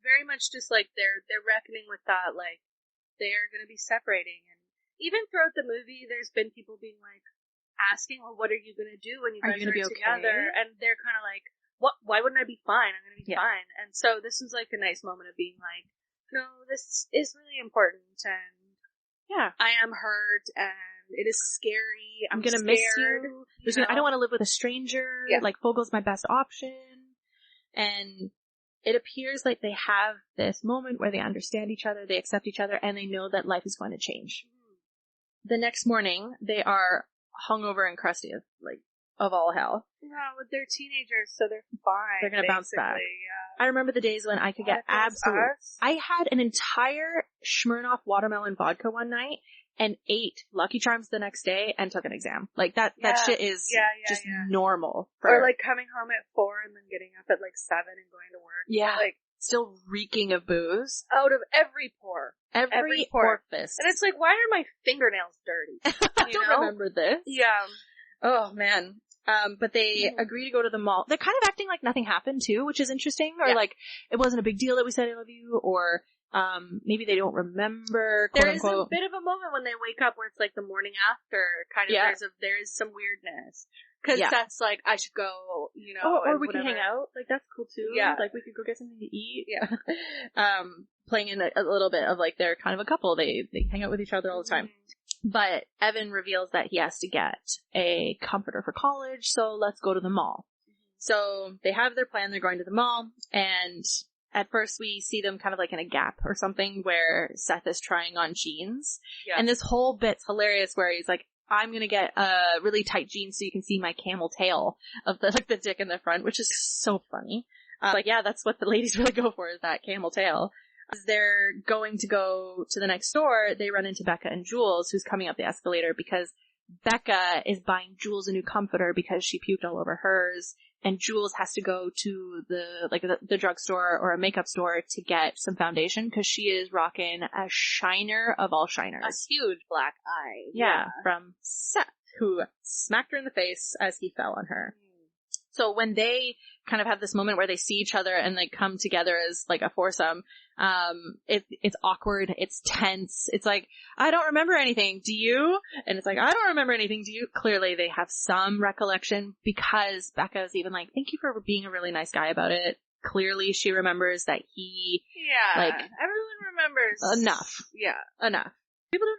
very much just like they're reckoning with that, like, they're gonna be separating. And even throughout the movie, there's been people being like, asking, well, what are you gonna do when you guys are together? Okay? And they're kind of like, what? Why wouldn't I be fine? I'm gonna be fine. And so this was like a nice moment of being like, no, this is really important, and I am hurt, and it is scary. I'm gonna miss you. I don't want to live with a stranger. Yeah. Like, Fogel's my best option. And it appears like they have this moment where they understand each other, they accept each other, and they know that life is going to change. The next morning, they are hungover and crusty, like, of all hell. No, but they're teenagers, so they're fine. They're gonna bounce back. Yeah. I remember the days when I could get I had an entire Smirnoff watermelon vodka one night and ate Lucky Charms the next day and took an exam. Like, that shit is just normal. Or like coming home at 4 and then getting up at like 7 and going to work. Yeah. Like, still reeking of booze. Out of every pore. Every orifice. And it's like, why are my fingernails dirty? I don't remember this. Yeah. Oh, man. But they agree to go to the mall. They're kind of acting like nothing happened, too, which is interesting. Or like, it wasn't a big deal that we said I love you. Or maybe they don't remember, quote There is unquote. a bit of a moment when they wake up where it's like the morning after. Kind of, there is some weirdness. Because Seth's like, I should go, you know. Or we can hang out. Like, that's cool, too. Yeah. Like, we could go get something to eat. Yeah. Playing in a little bit of, like, they're kind of a couple. They hang out with each other all the time. But Evan reveals that he has to get a comforter for college, so let's go to the mall. So they have their plan, they're going to the mall, and at first we see them kind of like in a Gap or something where Seth is trying on jeans. Yeah. And this whole bit's hilarious where he's like, I'm gonna get really tight jeans so you can see my camel tail of the dick in the front, which is so funny. Like, yeah, that's what the ladies really go for, is that camel tail. As they're going to go to the next store, they run into Becca and Jules, who's coming up the escalator, because Becca is buying Jules a new comforter because she puked all over hers, and Jules has to go to the drugstore or a makeup store to get some foundation because she is rocking a shiner of all shiners. A huge black eye. Yeah, from Seth, who smacked her in the face as he fell on her. So when they kind of have this moment where they see each other and they come together as like a foursome, it's awkward, it's tense, it's like, I don't remember anything, do you? And it's like, I don't remember anything, do you? Clearly they have some recollection, because Becca is even like, thank you for being a really nice guy about it. clearly she remembers that he, Yeah. Like, everyone remembers. Enough. Yeah. Enough. People don't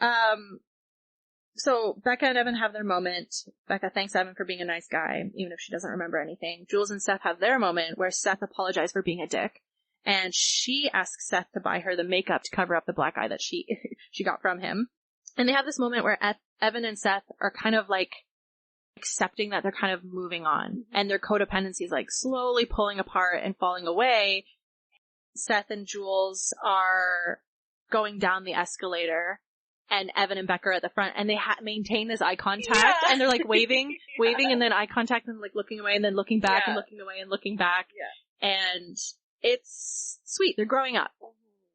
forget. So Becca and Evan have their moment. Becca thanks Evan for being a nice guy, even if she doesn't remember anything. Jules and Seth have their moment where Seth apologized for being a dick. And she asks Seth to buy her the makeup to cover up the black eye that she got from him. And they have this moment where Evan and Seth are kind of like accepting that they're kind of moving on. And their codependency is like slowly pulling apart and falling away. Seth and Jules are going down the escalator. And Evan and Becca are at the front, and they maintain this eye contact, and they're like waving, and then eye contact, and like looking away, and then looking back, and looking away, and looking back. Yeah. And it's sweet. They're growing up.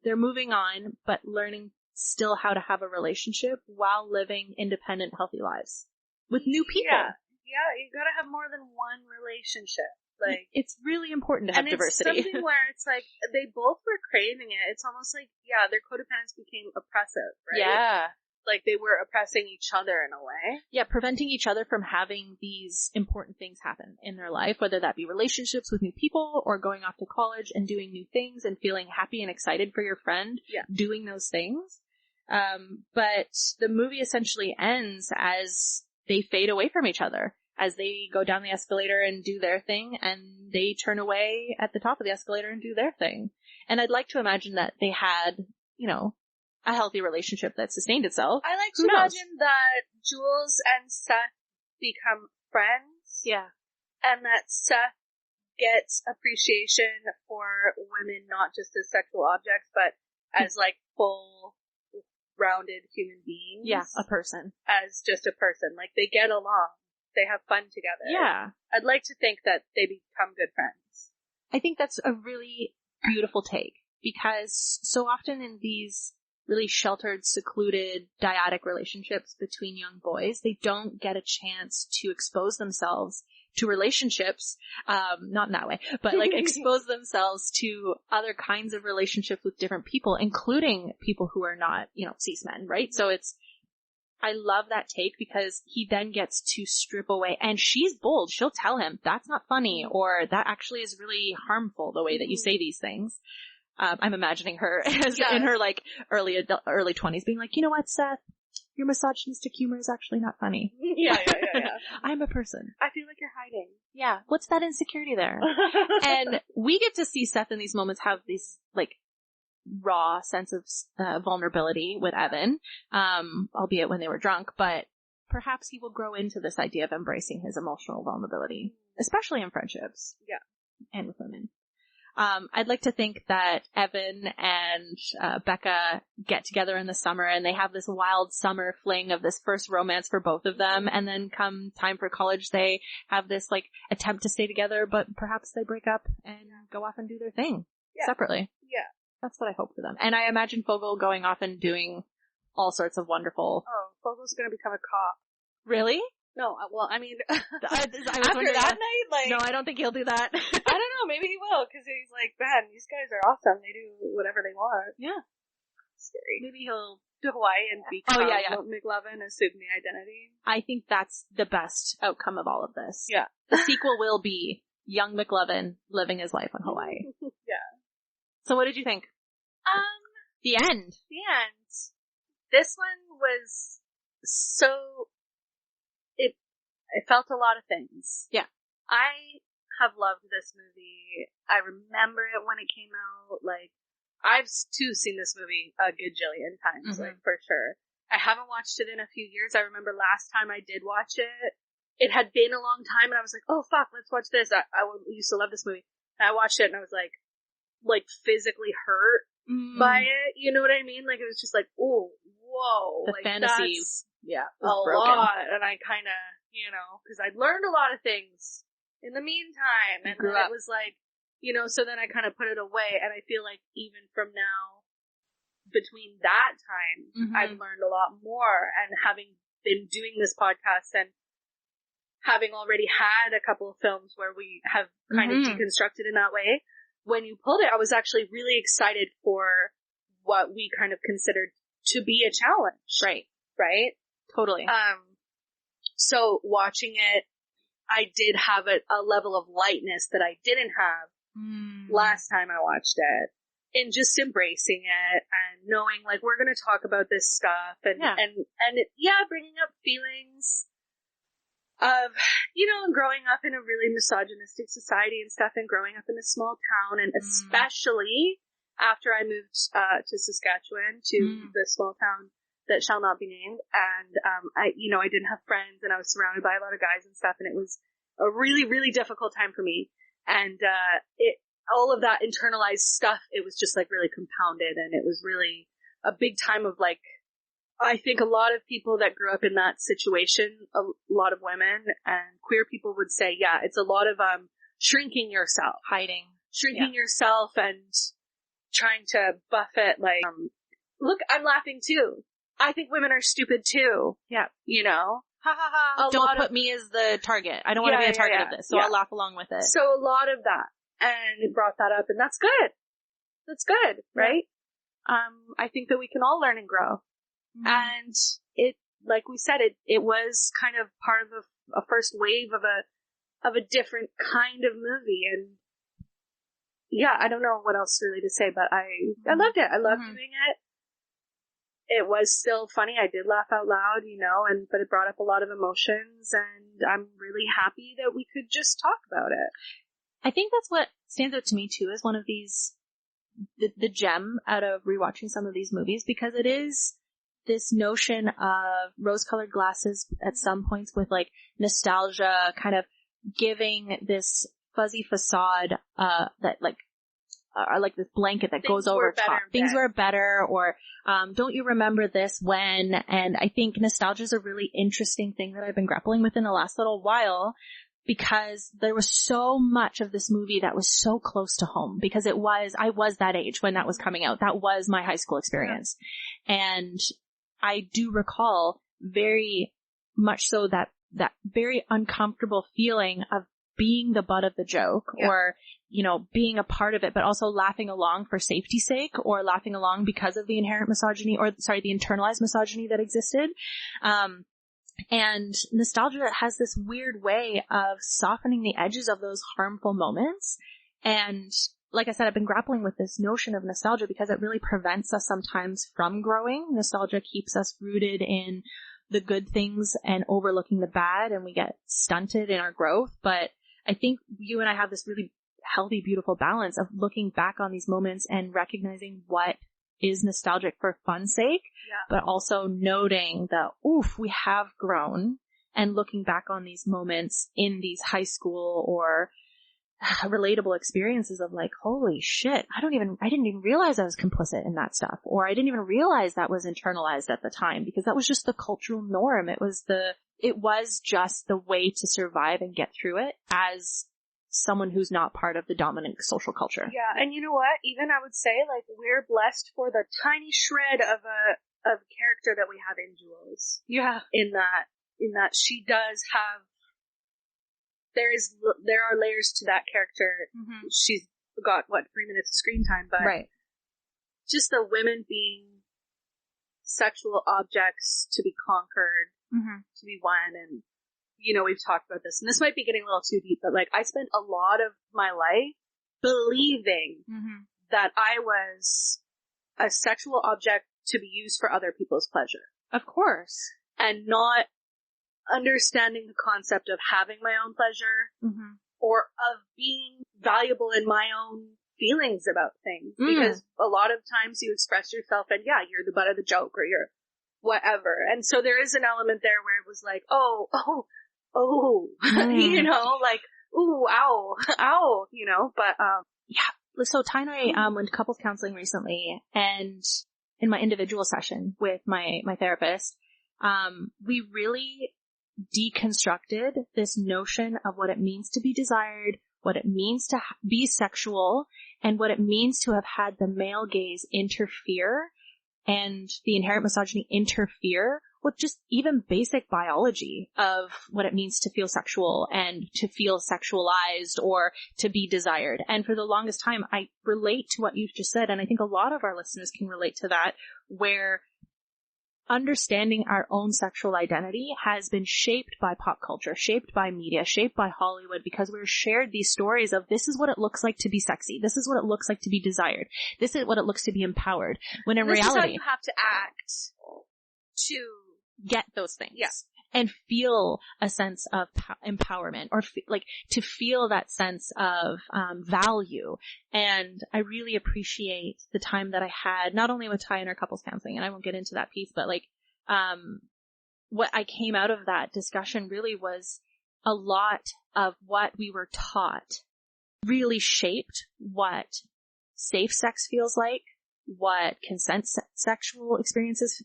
They're moving on, but learning still how to have a relationship while living independent, healthy lives with new people. Yeah, you gotta have more than one relationship. Like, it's really important to have diversity. It's something where it's like, they both were craving it. It's almost like, their codependence became oppressive, right? Yeah. Like, they were oppressing each other in a way. Yeah, preventing each other from having these important things happen in their life, whether that be relationships with new people or going off to college and doing new things and feeling happy and excited for your friend doing those things. But the movie essentially ends as they fade away from each other, as they go down the escalator and do their thing, and they turn away at the top of the escalator and do their thing. And I'd like to imagine that they had, a healthy relationship that sustained itself. I like to imagine that Jules and Seth become friends. Yeah. And that Seth gets appreciation for women, not just as sexual objects, but as like full rounded human beings. Yeah, a person. As just a person. Like, they get along. They have fun together. Yeah. I'd like to think that they become good friends. I think that's a really beautiful take, because so often in these really sheltered, secluded, dyadic relationships between young boys, they don't get a chance to expose themselves to relationships, not in that way, but like expose themselves to other kinds of relationships with different people, including people who are not, cis men, right? So I love that take, because he then gets to strip away, and she's bold. She'll tell him, that's not funny, or that actually is really harmful, the way that you say these things. I'm imagining her as in her like early 20s being like, you know what, Seth? Your misogynistic humor is actually not funny. Yeah. I'm a person. I feel like you're hiding. Yeah. What's that insecurity there? And we get to see Seth in these moments have these like raw sense of vulnerability with Evan, albeit when they were drunk, but perhaps he will grow into this idea of embracing his emotional vulnerability, especially in friendships. Yeah. And with women. I'd like to think that Evan and Becca get together in the summer, and they have this wild summer fling of this first romance for both of them, and then come time for college, they have this like attempt to stay together, but perhaps they break up and go off and do their thing separately. Yeah. That's what I hope for them. And I imagine Fogel going off and doing all sorts of wonderful... Oh, Fogel's gonna become a cop. Really? No, well, I mean, I after that night, like... No, I don't think he'll do that. I don't know, maybe he will, because he's like, man, these guys are awesome. They do whatever they want. Yeah. Scary. Maybe he'll... to Hawaii and become McLovin, assume the identity. I think that's the best outcome of all of this. Yeah. The sequel will be young McLovin living his life in Hawaii. Yeah. So what did you think? The end. The end. This one was so... It felt a lot of things. Yeah. I have loved this movie. I remember it when it came out. Like, I've too seen this movie a gajillion times, like, for sure. I haven't watched it in a few years. I remember last time I did watch it, it had been a long time, and I was like, oh fuck, let's watch this. I used to love this movie. And I watched it, and I was like physically hurt by it. You know what I mean? Like, it was just like, oh, whoa. The like, fantasy, a broken. lot. And I kind of, because I'd learned a lot of things in the meantime. And then it was like, so then I kind of put it away. And I feel like even from now, between that time, I've learned a lot more. And having been doing this podcast and having already had a couple of films where we have kind of deconstructed in that way, when you pulled it, I was actually really excited for what we kind of considered to be a challenge. Right. Right? Totally. So watching it I did have a level of lightness that I didn't have last time I watched it. And just embracing it and knowing, like, we're going to talk about this stuff and bringing up feelings of, you know, growing up in a really misogynistic society and stuff and growing up in a small town and especially after I moved to Saskatchewan to the small town that shall not be named. And I didn't have friends and I was surrounded by a lot of guys and stuff and it was a really, really difficult time for me. And all of that internalized stuff, it was just like really compounded and it was really a big time of like, I think a lot of people that grew up in that situation, a lot of women and queer people would say, yeah, it's a lot of shrinking yourself. Shrinking yourself and trying to buffet like, look, I'm laughing too. I think women are stupid too. Yeah. You know? Ha ha ha. Don't put me as the target. I don't want to be a target of this, so I'll laugh along with it. So a lot of that. And it brought that up, and that's good. That's good, right? I think that we can all learn and grow. And it, like we said, it was kind of part of a first wave of a different kind of movie. And yeah, I don't know what else really to say, but I loved it. I loved doing it. It was still funny. I did laugh out loud, you know, but it brought up a lot of emotions, and I'm really happy that we could just talk about it. I think that's what stands out to me too as one of these, the gem out of rewatching some of these movies, because it is this notion of rose-colored glasses at some points with like nostalgia kind of giving this fuzzy facade, that like, are like this blanket that goes over top. Things were better, or, don't you remember this when? And I think nostalgia is a really interesting thing that I've been grappling with in the last little while, because there was so much of this movie that was so close to home, because I was that age when that was coming out. That was my high school experience. And I do recall very much so that very uncomfortable feeling of being the butt of the joke, or, you know, being a part of it, but also laughing along for safety's sake, or laughing along because of the inherent misogyny, the internalized misogyny that existed. And nostalgia has this weird way of softening the edges of those harmful moments. And like I said, I've been grappling with this notion of nostalgia because it really prevents us sometimes from growing. Nostalgia keeps us rooted in the good things and overlooking the bad, and we get stunted in our growth. But I think you and I have this really healthy, beautiful balance of looking back on these moments and recognizing what is nostalgic for fun's sake, but also noting that, we have grown, and looking back on these moments in these high school or relatable experiences of like, holy shit, I didn't even realize I was complicit in that stuff, or I didn't even realize that was internalized at the time, because that was just the cultural norm. It was just the way to survive and get through it as someone who's not part of the dominant social culture. Yeah, and you know what? Even I would say, like, we're blessed for the tiny shred of character that we have in Jules. Yeah. In that she does have, there are layers to that character. Mm-hmm. She's got, 3 minutes of screen time, but just the women being sexual objects to be conquered, to be won, and you know, we've talked about this, and this might be getting a little too deep, but like, I spent a lot of my life believing that I was a sexual object to be used for other people's pleasure. Of course. And not understanding the concept of having my own pleasure, or of being valuable in my own feelings about things. Because a lot of times you express yourself and you're the butt of the joke, or you're whatever. And so there is an element there where it was like, you know, like, ooh, ow, you know, but, So Ty and I, went to couples counseling recently, and in my individual session with my therapist, we really deconstructed this notion of what it means to be desired, what it means to be sexual, and what it means to have had the male gaze interfere and the inherent misogyny interfere with just even basic biology of what it means to feel sexual and to feel sexualized or to be desired. And for the longest time, I relate to what you've just said, and I think a lot of our listeners can relate to that, where understanding our own sexual identity has been shaped by pop culture, shaped by media, shaped by Hollywood, because we're shared these stories of this is what it looks like to be sexy. This is what it looks like to be desired. This is what it looks to be empowered. When in reality, this is how you have to act to get those things. Yeah. And feel a sense of empowerment, or to feel that sense of value. And I really appreciate the time that I had, not only with Ty and our couples counseling, and I won't get into that piece, but what I came out of that discussion really was a lot of what we were taught really shaped what safe sex feels like, what consent sexual experiences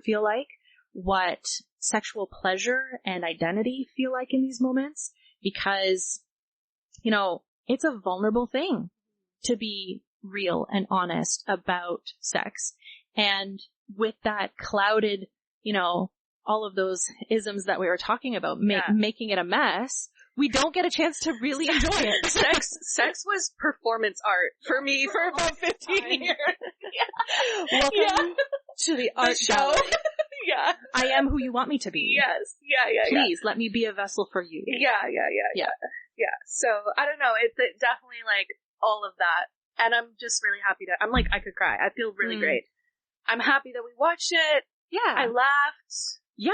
feel like, what sexual pleasure and identity feel like in these moments, because, it's a vulnerable thing to be real and honest about sex. And with that clouded, all of those isms that we were talking about, making it a mess, we don't get a chance to really enjoy it. Sex was performance art for me for about 15 years. Welcome to the art show. Yeah. I am who you want me to be. Yes. Yeah. Please let me be a vessel for you. Yeah. So, I don't know. It's definitely like all of that. And I'm just really happy I could cry. I feel really great. I'm happy that we watched it. Yeah. I laughed. Yeah,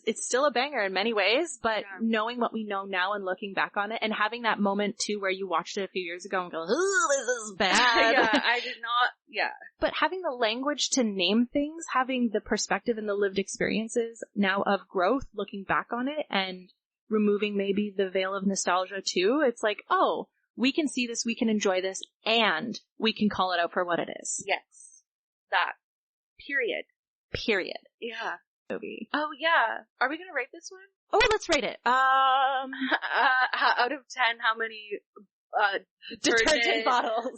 it's still a banger in many ways, but knowing what we know now and looking back on it and having that moment too where you watched it a few years ago and go, "Ooh, this is bad." I did not, But having the language to name things, having the perspective and the lived experiences now of growth, looking back on it and removing maybe the veil of nostalgia too, it's like, oh, we can see this, we can enjoy this, and we can call it out for what it is. Yes. That. Period. Yeah. Movie. Oh yeah. Are we gonna rate this one? Oh, let's rate it. Out of 10, how many detergent bottles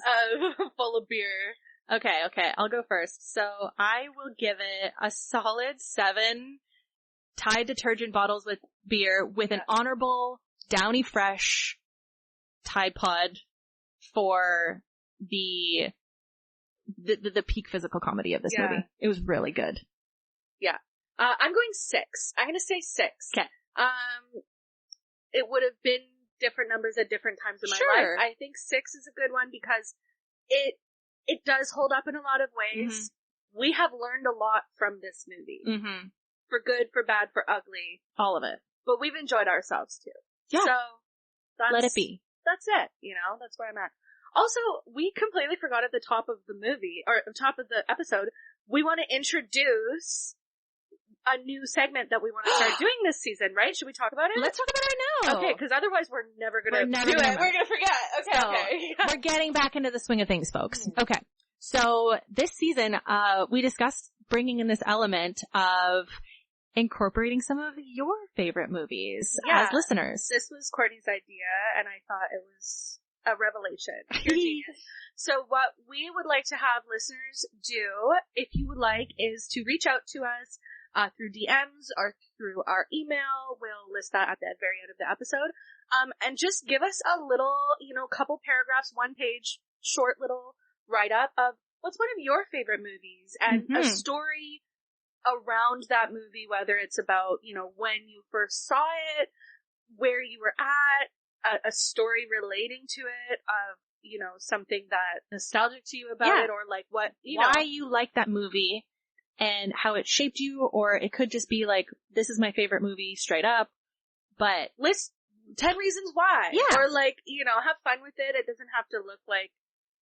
full of beer? Okay, I'll go first. So I will give it a solid 7 Tide detergent bottles with beer with an honorable Downy Fresh Tide Pod for the peak physical comedy of this movie. It was really good. Yeah. I'm going 6. I'm going to say 6. Okay. It would have been different numbers at different times in my life. I think 6 is a good one because it does hold up in a lot of ways. Mm-hmm. We have learned a lot from this movie. Mm-hmm. For good, for bad, for ugly. All of it. But we've enjoyed ourselves too. Yeah. So let it be. That's it. That's where I'm at. Also, we completely forgot at the top of the movie, or top of the episode, we want to introduce a new segment that we want to start doing this season, right? Should we talk about it? Let's talk about it right now. Okay, because otherwise we're never going to do it. We're going to forget. Okay. We're getting back into the swing of things, folks. Okay. So this season, we discussed bringing in this element of incorporating some of your favorite movies as listeners. This was Courtney's idea, and I thought it was a revelation. You're genius. So what we would like to have listeners do, if you would like, is to reach out to us through DMs or through our email. We'll list that at the very end of the episode. And just give us a little, couple paragraphs, 1 page, short little write-up of what's one of your favorite movies and a story around that movie, whether it's about, when you first saw it, where you were at, a story relating to it, of, something that nostalgic to you about it, or like what, why you like that movie and how it shaped you, or it could just be like, this is my favorite movie straight up, but list 10 reasons why. Yeah. Or like, have fun with it. It doesn't have to look like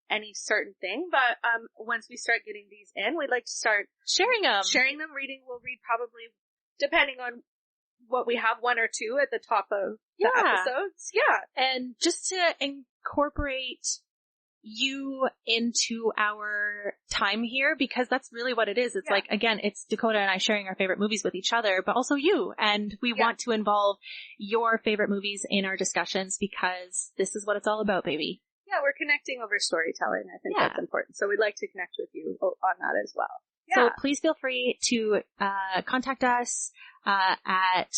any certain thing, but once we start getting these in, we'd like to start sharing them, we'll read probably, depending on what we have, 1 or 2 at the top of the episodes. And just to incorporate you into our time here, because that's really what it is. It's like, again, it's Dakota and I sharing our favorite movies with each other, but also you, and we want to involve your favorite movies in our discussions, because this is what it's all about, baby. Yeah, we're connecting over storytelling. I think that's important. So we'd like to connect with you on that as well. So please feel free to contact us at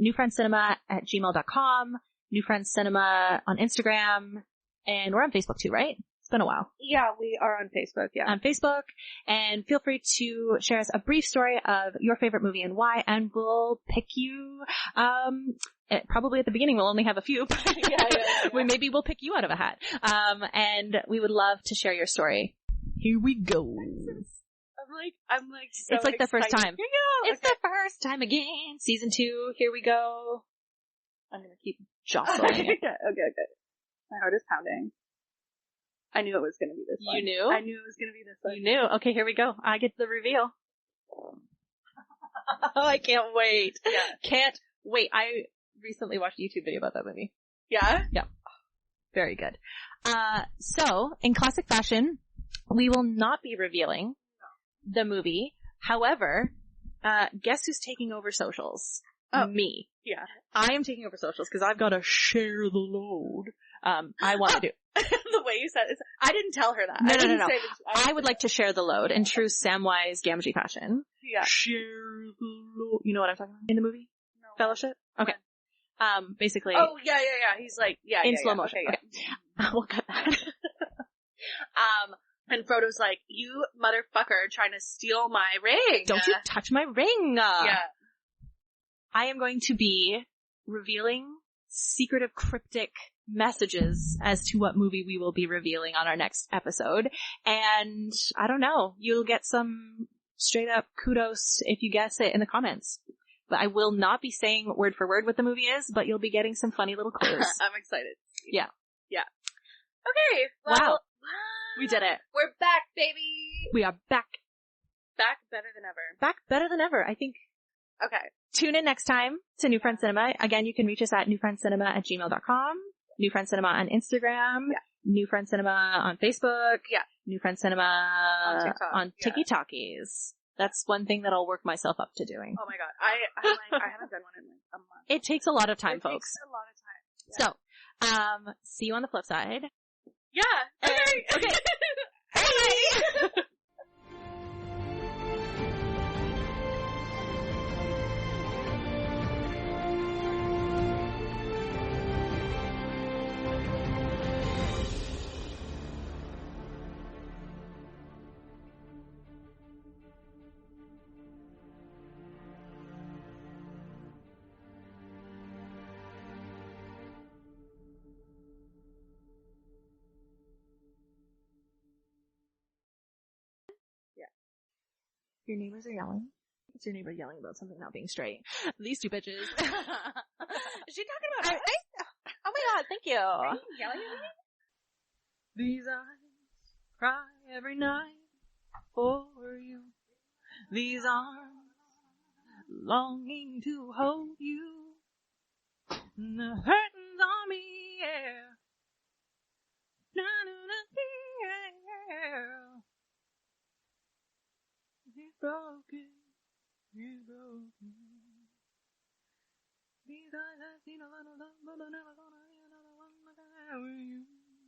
newfriendcinema@gmail.com, newfriendcinema on Instagram, and we're on Facebook too, right? been a while. Yeah, we are on Facebook, yeah. On Facebook, and feel free to share us a brief story of your favorite movie and why, and we'll pick you, probably at the beginning we'll only have a few, but maybe we'll pick you out of a hat. And we would love to share your story. Here we go. I'm like so it's like the first excited. time. Here we go. It's the first time again. Season 2. Here we go. I'm gonna keep jostling it. Okay. My heart is pounding. I knew it was gonna be this one. You knew? I knew it was gonna be this one. You knew? Okay, here we go. I get the reveal. Oh, I can't wait. Yeah. Can't wait. I recently watched a YouTube video about that movie. Yeah? Yeah. Very good. So, in classic fashion, we will not be revealing the movie. However, guess who's taking over socials? Oh. Me. Yeah. I am taking over socials because I've got to share the load. I want to do. The way you said it. I didn't tell her that. No. I would like to share the load in true Samwise Gamgee fashion. Yeah. Share the load. You know what I'm talking about? In the movie? No. Fellowship? Okay. Basically. Oh, yeah. He's like, in slow motion. Okay. We'll cut that. And Frodo's like, you motherfucker trying to steal my ring. Don't you touch my ring. Yeah. I am going to be revealing secretive cryptic messages as to what movie we will be revealing on our next episode. And I don't know, you'll get some straight up kudos if you guess it in the comments. But I will not be saying word for word what the movie is, but you'll be getting some funny little clues. I'm excited. Yeah. Okay. Well, Wow. We did it. We're back, baby. We are back. Back better than ever. Back better than ever, I think. Okay. Tune in next time to New Friend Cinema. Again, you can reach us at newfriendcinema@gmail.com, New Friend Cinema on Instagram, New Friend Cinema on Facebook, New Friend Cinema on TikTok. on Tiki-Talkies. That's one thing that I'll work myself up to doing. Oh my god. I haven't done one in like a month. It takes a lot of time, folks. It takes a lot of time. So, see you on the flip side. Yeah. Okay. Okay. Bye. Your neighbors are yelling. It's your neighbor yelling about something not being straight. These two bitches. Is she talking about me? Oh my god, thank you. Are you yelling at me? These eyes cry every night for you. These arms longing to hold you. And the hurting's on me, yeah. He's broken. These eyes have seen a lot of love, but they're never gonna be another one like I have with you.